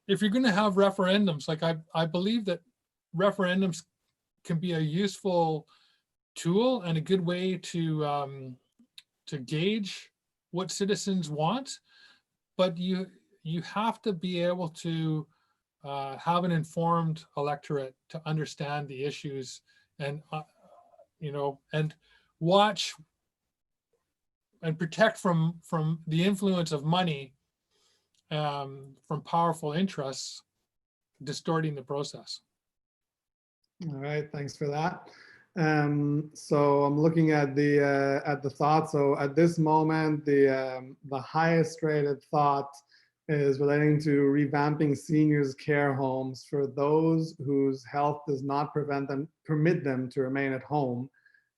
S2: If you're going to have referendums, like I believe that referendums can be a useful tool and a good way to gauge what citizens want, but you have to be able to have an informed electorate to understand the issues and and watch and protect from the influence of money from powerful interests distorting the process.
S1: All right, thanks for that. So I'm looking at the thought. So at this moment, the highest rated thought is relating to revamping seniors' care homes for those whose health does not permit them to remain at home,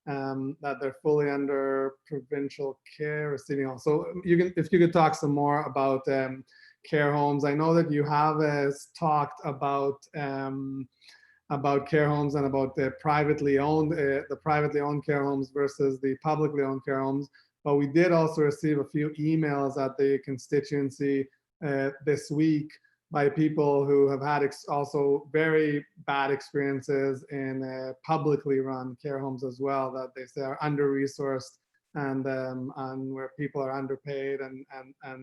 S1: that they're fully under provincial care receiving home. So if you could talk some more about care homes. I know that you have talked about care homes and about the privately owned care homes versus the publicly owned care homes. But we did also receive a few emails at the constituency this week by people who have had also very bad experiences in publicly run care homes as well, that they say are under-resourced and where people are underpaid and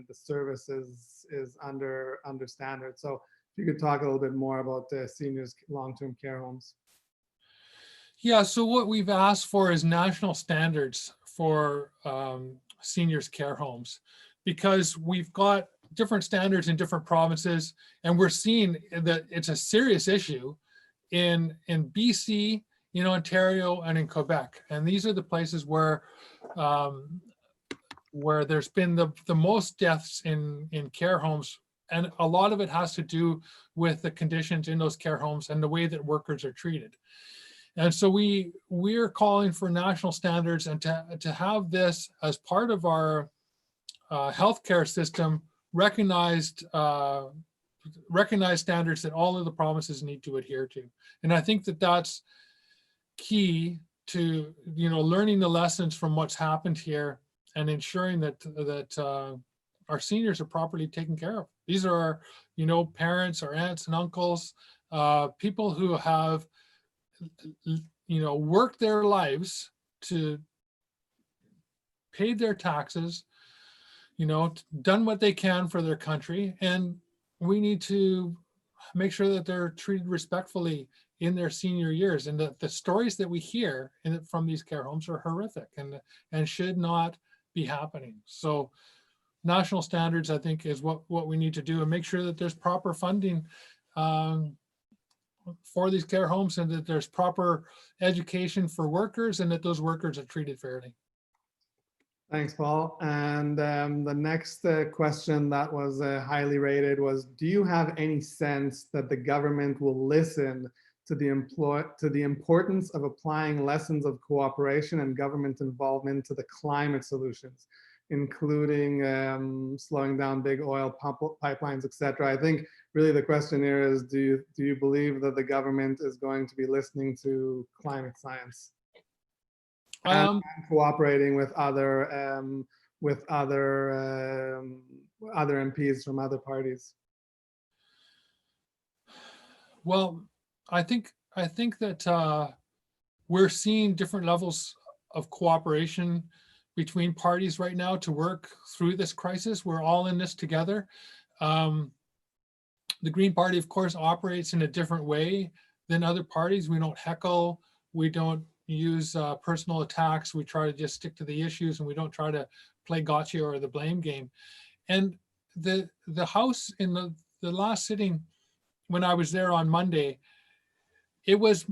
S1: the service is under standard. So if you could talk a little bit more about the seniors long-term care homes.
S2: Yeah, so what we've asked for is national standards for seniors care homes, because we've got different standards in different provinces, and we're seeing that it's a serious issue in BC, in Ontario, and in Quebec. And these are the places where there's been the most deaths in care homes. And a lot of it has to do with the conditions in those care homes and the way that workers are treated. And so we're calling for national standards, and to have this as part of our healthcare system, recognized standards that all of the provinces need to adhere to. And I think that that's key to learning the lessons from what's happened here and ensuring that our seniors are properly taken care of. These are our parents, our aunts and uncles, people who have worked their lives to paid their taxes, done what they can for their country, and we need to make sure that they're treated respectfully in their senior years. And the stories that we hear from these care homes are horrific and should not be happening. So national standards, I think, is what we need to do, and make sure that there's proper funding for these care homes, and that there's proper education for workers, and that those workers are treated fairly.
S1: Thanks, Paul. And the next question that was highly rated was, do you have any sense that the government will listen to the importance of applying lessons of cooperation and government involvement to the climate solutions, including slowing down big oil pipelines, etc.? I think really the question here is, do you believe that the government is going to be listening to climate science? And cooperating with other MPs from other parties.
S2: Well, I think that we're seeing different levels of cooperation between parties right now to work through this crisis. We're all in this together. The Green Party, of course, operates in a different way than other parties. We don't heckle. We don't use personal attacks. We try to just stick to the issues, and we don't try to play gotcha or the blame game. And the House in the last sitting, when I was there on Monday, it was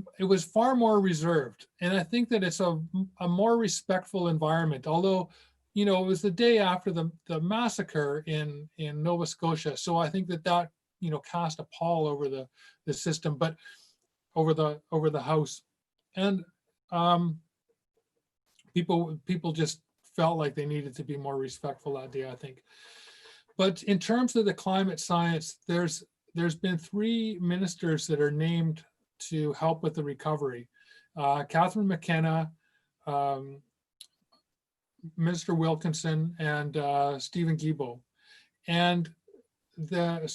S2: far more reserved. And I think that it's a more respectful environment, although, it was the day after the massacre in Nova Scotia. So I think that cast a pall over the system, but over the House. And people just felt like they needed to be more respectful that day, I think. But in terms of the climate science, there's been 3 ministers that are named to help with the recovery. Catherine McKenna, Minister Wilkinson, and Stephen Guilbeault. And the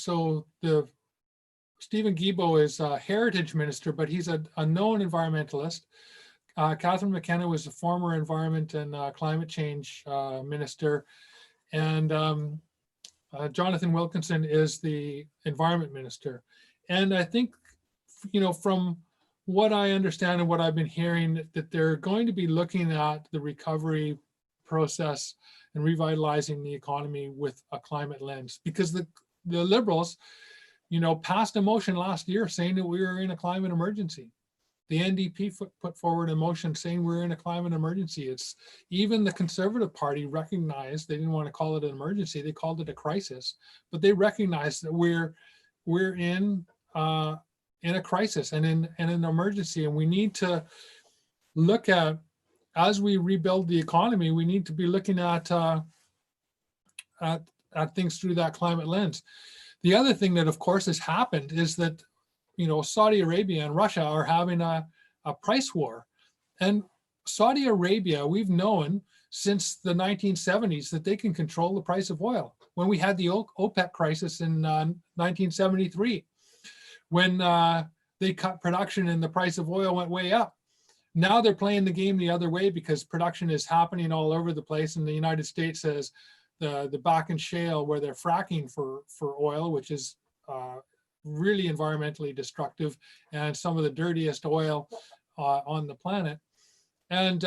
S2: Stephen Guilbeault is a heritage minister, but he's a known environmentalist. Catherine McKenna was a former environment and climate change minister. And Jonathan Wilkinson is the environment minister. And I think, from what I understand and what I've been hearing, that they're going to be looking at the recovery process and revitalizing the economy with a climate lens, because the Liberals, passed a motion last year saying that we were in a climate emergency. The NDP put forward a motion saying we're in a climate emergency. It's even the Conservative Party recognized, they didn't want to call it an emergency, they called it a crisis, but they recognized that we're in a crisis and in an emergency, and we need to look at, as we rebuild the economy, we need to be looking at things through that climate lens. The other thing that, of course, has happened is that Saudi Arabia and Russia are having a price war. And Saudi Arabia, we've known since the 1970s that they can control the price of oil. When we had the OPEC crisis in 1973, when they cut production and the price of oil went way up. Now they're playing the game the other way, because production is happening all over the place. And the United States has the Bakken Shale, where they're fracking for oil, which is really environmentally destructive and some of the dirtiest oil on the planet, and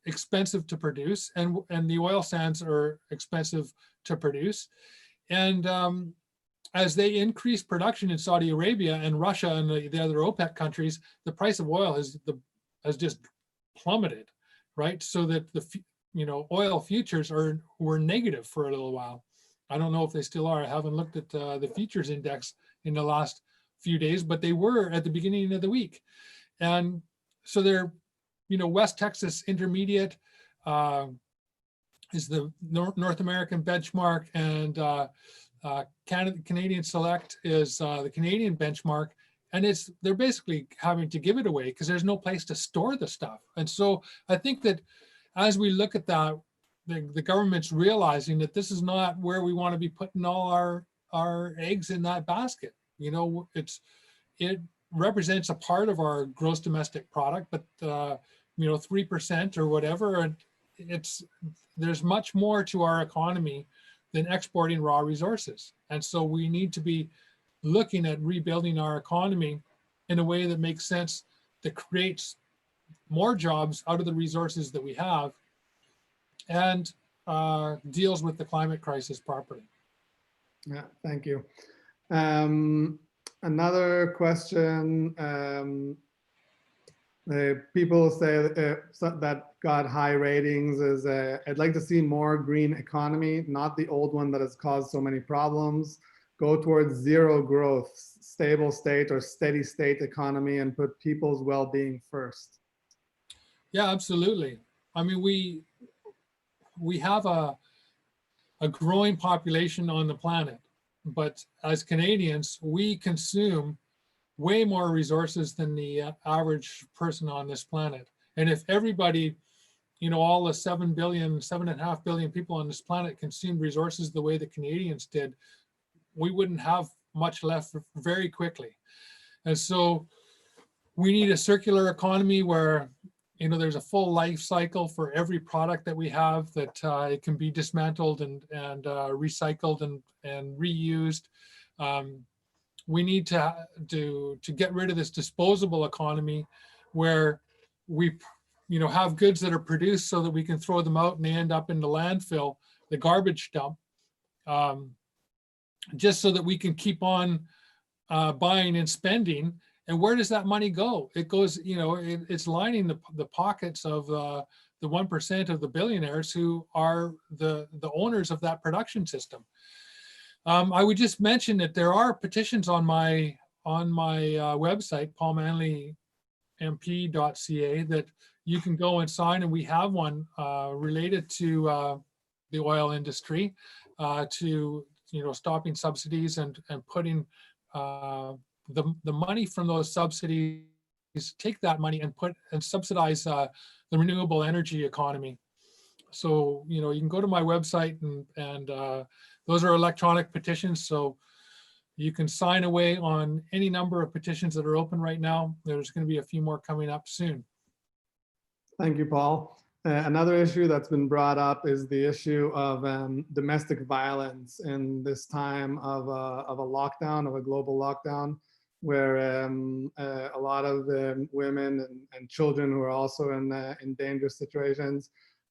S2: expensive to produce, and the oil sands are expensive to produce. And as they increase production in Saudi Arabia and Russia and the other OPEC countries, the price of oil has just plummeted, right? So that the oil futures were negative for a little while. I don't know if they still are. I haven't looked at the futures index in the last few days, but they were at the beginning of the week. And so they're, West Texas Intermediate is the North American benchmark, and Canadian Select is the Canadian benchmark. And they're basically having to give it away because there's no place to store the stuff. And so I think that as we look at that, the government's realizing that this is not where we want to be putting all our eggs in that basket. It represents a part of our gross domestic product, but 3% or whatever there's much more to our economy than exporting raw resources. And so we need to be looking at rebuilding our economy in a way that makes sense, that creates more jobs out of the resources that we have, and deals with the climate crisis properly.
S1: Yeah, thank you. Another question. People say that got high ratings is I'd like to see more green economy, not the old one that has caused so many problems. Go towards zero growth, stable state or steady state economy, and put people's well-being first.
S2: Yeah, absolutely. I mean, we have a growing population on the planet, but as Canadians, we consume way more resources than the average person on this planet. And if everybody, you know, all the 7.5 billion people on this planet consumed resources the way the Canadians did, we wouldn't have much left very quickly. And so we need a circular economy where, you know, there's a full life cycle for every product that we have, that it can be dismantled and recycled and reused. We need to get rid of this disposable economy where we, you know, have goods that are produced so that we can throw them out and they end up in the landfill, the garbage dump, just so that we can keep on buying and spending. And where does that money go? It goes, you know, it's lining the pockets of the 1% of the billionaires who are the owners of that production system. I would just mention that there are petitions on my website, paulmanleymp.ca, that you can go and sign, and we have one related to the oil industry, to, you know, stopping subsidies and putting the money from those subsidies, take that money and subsidize the renewable energy economy. So, you know, you can go to my website and those are electronic petitions. So you can sign away on any number of petitions that are open right now. There's going to be a few more coming up soon. Thank
S1: you, Paul. Another issue that's been brought up is the issue of domestic violence in this time of a lockdown, of a global lockdown, where a lot of women and children who are also in dangerous situations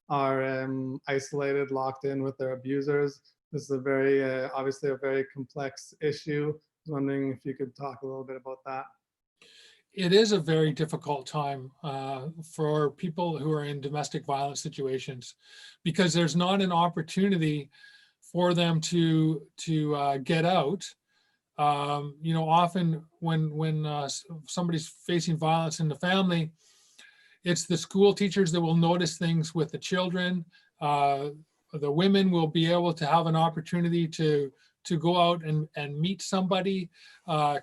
S1: are isolated, locked in with their abusers. This is a very, obviously a very complex issue. I was wondering if you could talk a little bit about that.
S2: It is a very difficult time for people who are in domestic violence situations, because there's not an opportunity for them to get out. You know, often when somebody's facing violence in the family, it's the school teachers that will notice things with the children. The women will be able to have an opportunity to go out and meet somebody,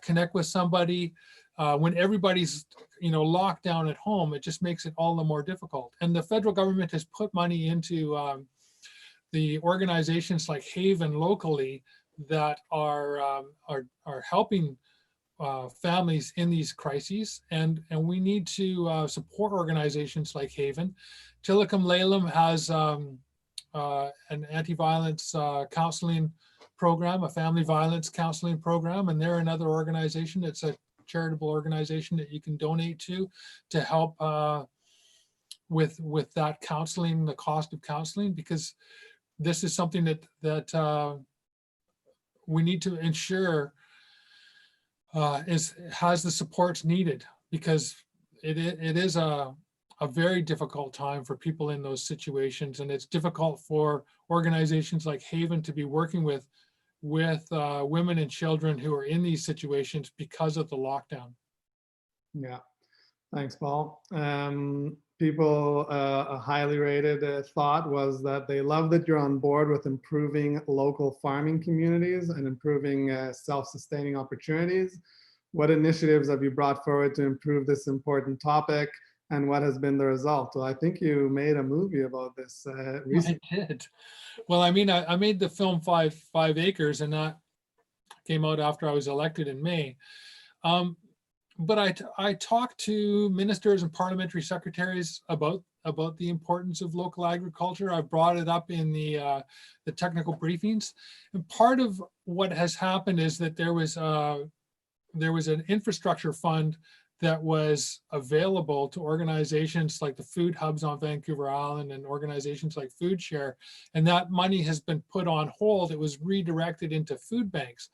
S2: connect with somebody. When everybody's, you know, locked down at home, it just makes it all the more difficult. And the federal government has put money into the organizations like Haven locally that are helping families in these crises, and we need to support organizations like Haven. Tillicum Lalem has an anti-violence counseling program, a family violence counseling program, and they're another organization. It's a charitable organization that you can donate to help with that counseling, the cost of counseling, because this is something that we need to ensure has the supports needed, because it is a very difficult time for people in those situations, and it's difficult for organizations like Haven to be working with women and children who are in these situations because of the lockdown.
S1: Yeah, thanks, Paul. People, a highly rated thought was that they love that you're on board with improving local farming communities and improving self-sustaining opportunities. What initiatives have you brought forward to improve this important topic, and what has been the result? Well, I think you made a movie about this recently.
S2: I did. Well, I mean, I made the film Five Acres, and that came out after I was elected in May. But I talked to ministers and parliamentary secretaries about about the importance of local agriculture. I've brought it up in the technical briefings. And part of what has happened is that there was an infrastructure fund that was available to organizations like the food hubs on Vancouver Island and organizations like Food Share. And that money has been put on hold. It was redirected into food banks,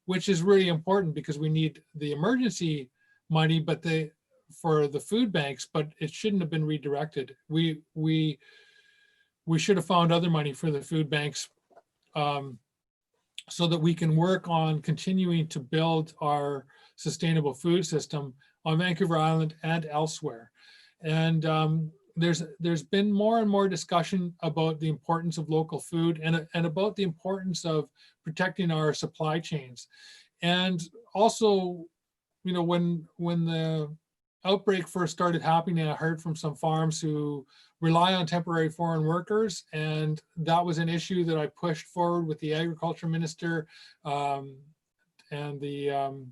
S2: which is really important because we need the emergency money, but for the food banks, but it shouldn't have been redirected. We should have found other money for the food banks, so that we can work on continuing to build our sustainable food system on Vancouver Island and elsewhere. And there's been more and more discussion about the importance of local food and about the importance of protecting our supply chains. And also, you know, when the outbreak first started happening, I heard from some farms who rely on temporary foreign workers, and that was an issue that I pushed forward with the agriculture minister and the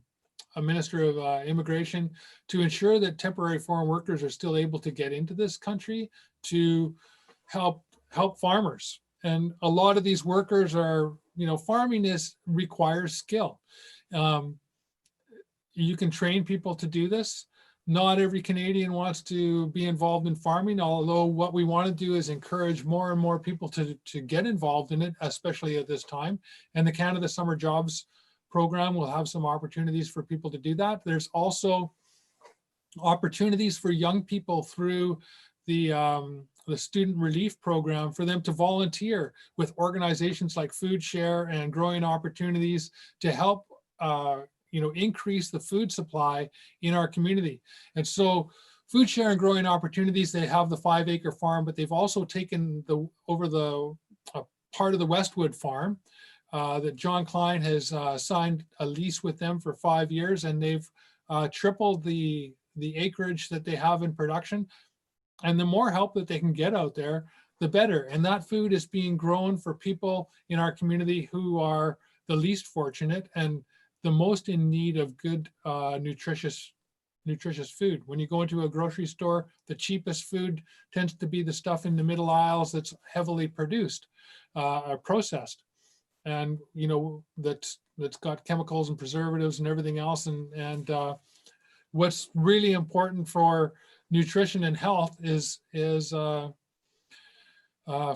S2: Minister of Immigration to ensure that temporary foreign workers are still able to get into this country to help farmers. And a lot of these workers are, you know, farming requires skill. You can train people to do this. Not every Canadian wants to be involved in farming, although what we want to do is encourage more and more people to get involved in it, especially at this time. And the Canada Summer Jobs program will have some opportunities for people to do that. There's also opportunities for young people through the student relief program for them to volunteer with organizations like Food Share and Growing Opportunities to help increase the food supply in our community. And so Food Share and Growing Opportunities, they have the 5-acre farm, but they've also taken over the part of the Westwood farm that John Klein has signed a lease with them for 5 years, and they've tripled the acreage that they have in production. And the more help that they can get out there, the better. And that food is being grown for people in our community who are the least fortunate and the most in need of good, nutritious food. When you go into a grocery store, the cheapest food tends to be the stuff in the middle aisles that's heavily produced or processed, and that's got chemicals and preservatives and everything else. And what's really important for nutrition and health is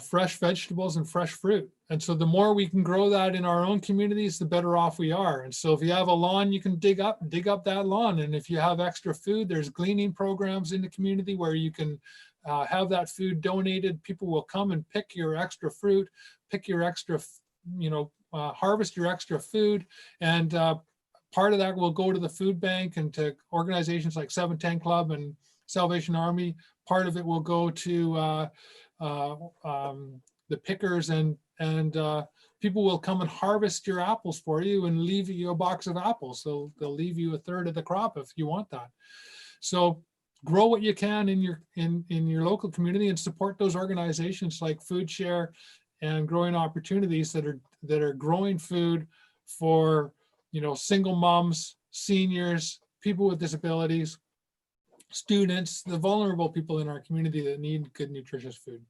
S2: fresh vegetables and fresh fruit. And so the more we can grow that in our own communities, the better off we are. And so if you have a lawn, you can dig up that lawn. And if you have extra food, there's gleaning programs in the community where you can have that food donated. People will come and pick your extra fruit, pick your extra, harvest your extra food. And part of that will go to the food bank and to organizations like 710 Club and Salvation Army. Part of it will go to the pickers, and people will come and harvest your apples for you and leave you a box of apples. So they'll leave you a third of the crop if you want that. So grow what you can in your local community and support those organizations like Food Share and Growing Opportunities that are growing food for single moms, seniors, people with disabilities, students, the vulnerable people in our community that need good, nutritious food.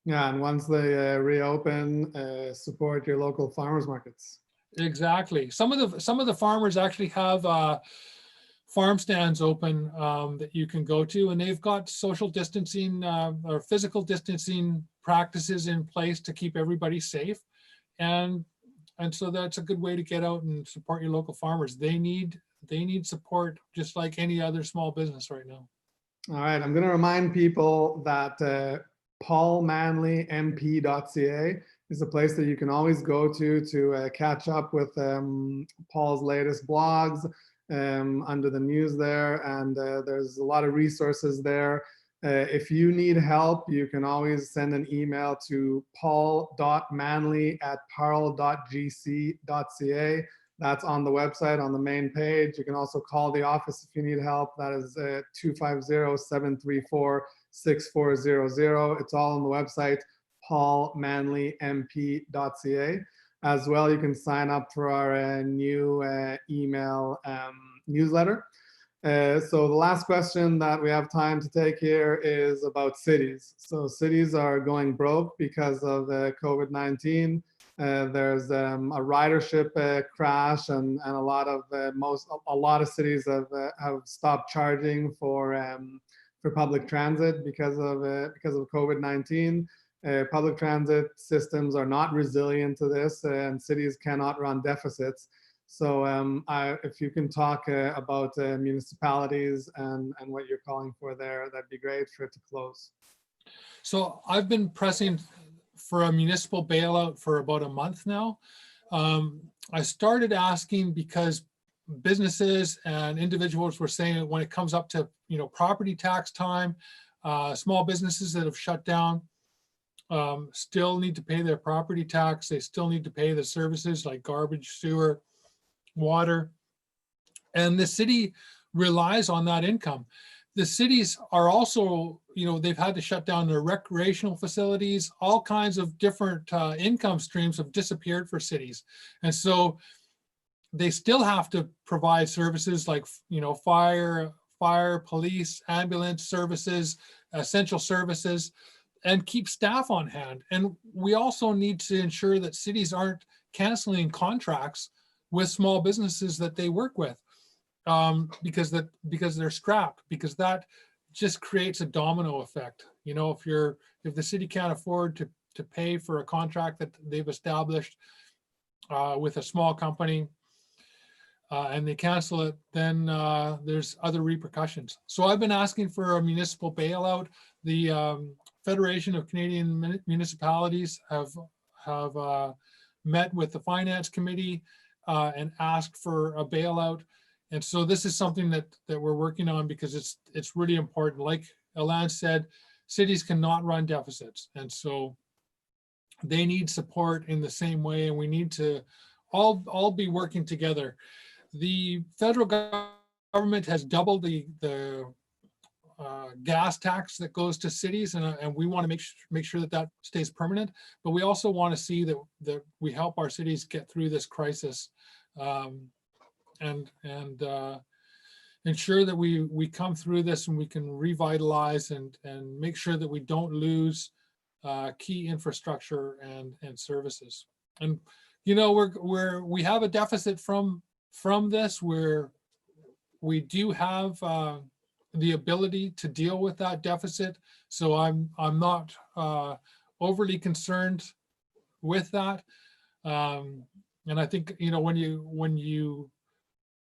S1: Yeah, and once they reopen, support your local farmers markets.
S2: Exactly. Some of the farmers actually have farm stands open that you can go to, and they've got social distancing or physical distancing practices in place to keep everybody safe. And so that's a good way to get out and support your local farmers. They need support just like any other small business right now.
S1: All right, I'm going to remind people that paulmanleymp.ca is a place that you can always go to catch up with Paul's latest blogs under the news there, and there's a lot of resources there. If you need help, you can always send an email to paul.manley@parle.gc.ca. That's on the website, on the main page. You can also call the office if you need help. That is 250-734-6400. It's all on the website, paulmanleymp.ca. As well, you can sign up for our new email newsletter. So the last question that we have time to take here is about cities. So cities are going broke because of COVID-19. There's a ridership crash, and a lot of cities have stopped charging for public transit because of COVID-19. Public transit systems are not resilient to this, and cities cannot run deficits. So if you can talk about municipalities and what you're calling for there, that'd be great for it to close.
S2: So I've been pressing for a municipal bailout for about a month now. I started asking because businesses and individuals were saying that when it comes up to property tax time, small businesses that have shut down still need to pay their property tax. They still need to pay the services like garbage, sewer, water, and the city relies on that income. The cities are also, they've had to shut down their recreational facilities. All kinds of different income streams have disappeared for cities. And so they still have to provide services like, fire, police, ambulance services, essential services, and keep staff on hand. And we also need to ensure that cities aren't canceling contracts with small businesses that they work with, because they're strapped, because that just creates a domino effect. If the city can't afford to pay for a contract that they've established with a small company, and they cancel it, then there's other repercussions. So I've been asking for a municipal bailout. The Federation of Canadian Municipalities have met with the Finance Committee and asked for a bailout. And so this is something that we're working on, because it's really important. Like Alain said, cities cannot run deficits. And so they need support in the same way, and we need to all be working together. The federal government has doubled the gas tax that goes to cities, and we want to make sure that stays permanent. But we also want to see that we help our cities get through this crisis, and ensure that we come through this and we can revitalize and make sure that we don't lose key infrastructure and services. And we have a deficit from this, where we do have the ability to deal with that deficit. So I'm not overly concerned with that. And I think, when you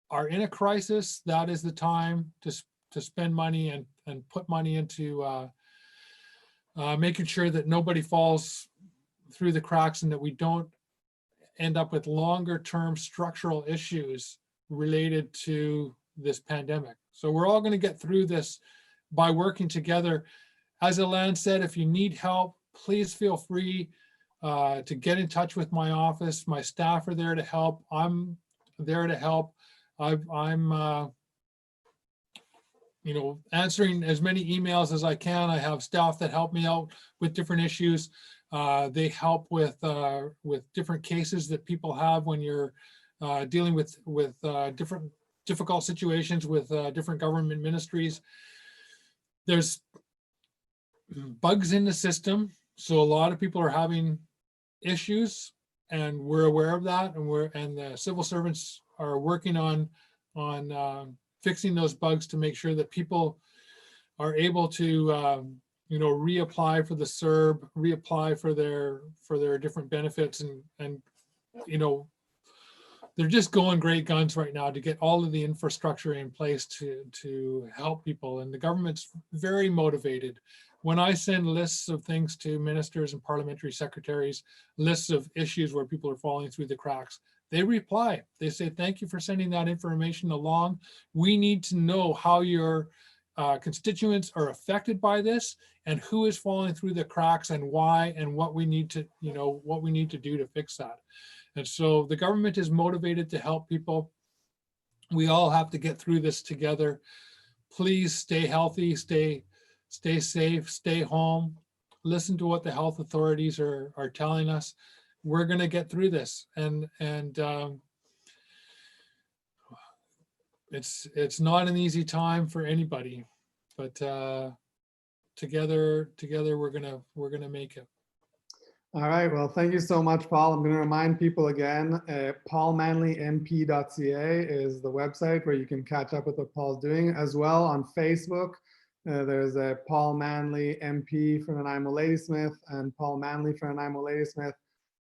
S2: are in a crisis, that is the time to spend money and put money into making sure that nobody falls through the cracks, and that we don't end up with longer term structural issues related to this pandemic. So we're all going to get through this by working together. As Alain said, if you need help, please feel free to get in touch with my office. My staff are there to help. I'm there to help. I'm answering as many emails as I can. I have staff that help me out with different issues. They help with different cases that people have when you're dealing with different difficult situations with different government ministries. There's bugs in the system, so a lot of people are having issues, and we're aware of that, and the civil servants are working on fixing those bugs to make sure that people are able to reapply for the CERB, reapply for their different benefits, and they're just going great guns right now to get all of the infrastructure in place to help people. And the government's very motivated. When I send lists of things to ministers and parliamentary secretaries, lists of issues where people are falling through the cracks, they reply. They say, thank you for sending that information along. We need to know how your constituents are affected by this, and who is falling through the cracks, and why, and what we need to do to fix that. And so the government is motivated to help people. We all have to get through this together. Please stay healthy, stay safe, stay home. Listen to what the health authorities are telling us. We're going to get through this, and it's not an easy time for anybody, but together we're gonna make it.
S1: All right. Well, thank you so much, Paul. I'm going to remind people again, paulmanleymp.ca is the website where you can catch up with what Paul's doing. As well on Facebook, there's a Paul Manley MP for Nanaimo Ladysmith and Paul Manley for Nanaimo Ladysmith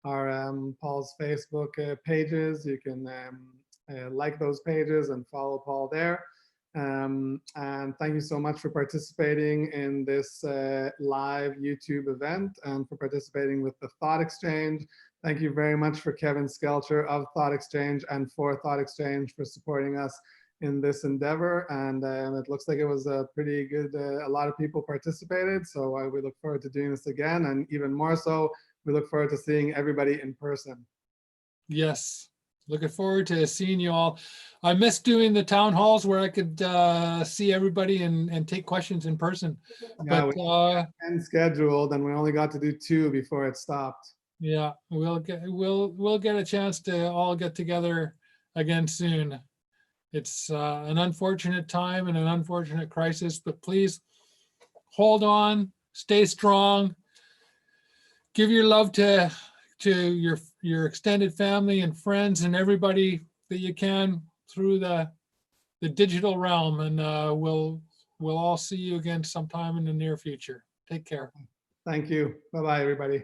S1: are Paul's Facebook pages. You can like those pages and follow Paul there. And thank you so much for participating in this live YouTube event and for participating with the ThoughtExchange. Thank you very much for Kevin Skelcher of ThoughtExchange and for ThoughtExchange for supporting us in this endeavor. And it looks like it was a pretty good, a lot of people participated. So we look forward to doing this again. And even more so, we look forward to seeing everybody in person.
S2: Yes. Looking forward to seeing you all. I miss doing the town halls where I could see everybody and take questions in person.
S1: Yeah,
S2: But
S1: we had 10 scheduled and we only got to do 2 before it stopped.
S2: yeah, we'll get a chance to all get together again soon. It's an unfortunate time and an unfortunate crisis, but please hold on, stay strong, give your love to your extended family and friends and everybody that you can through the digital realm, and we'll all see you again sometime in the near future. Take care.
S1: Thank you. Bye-bye, everybody.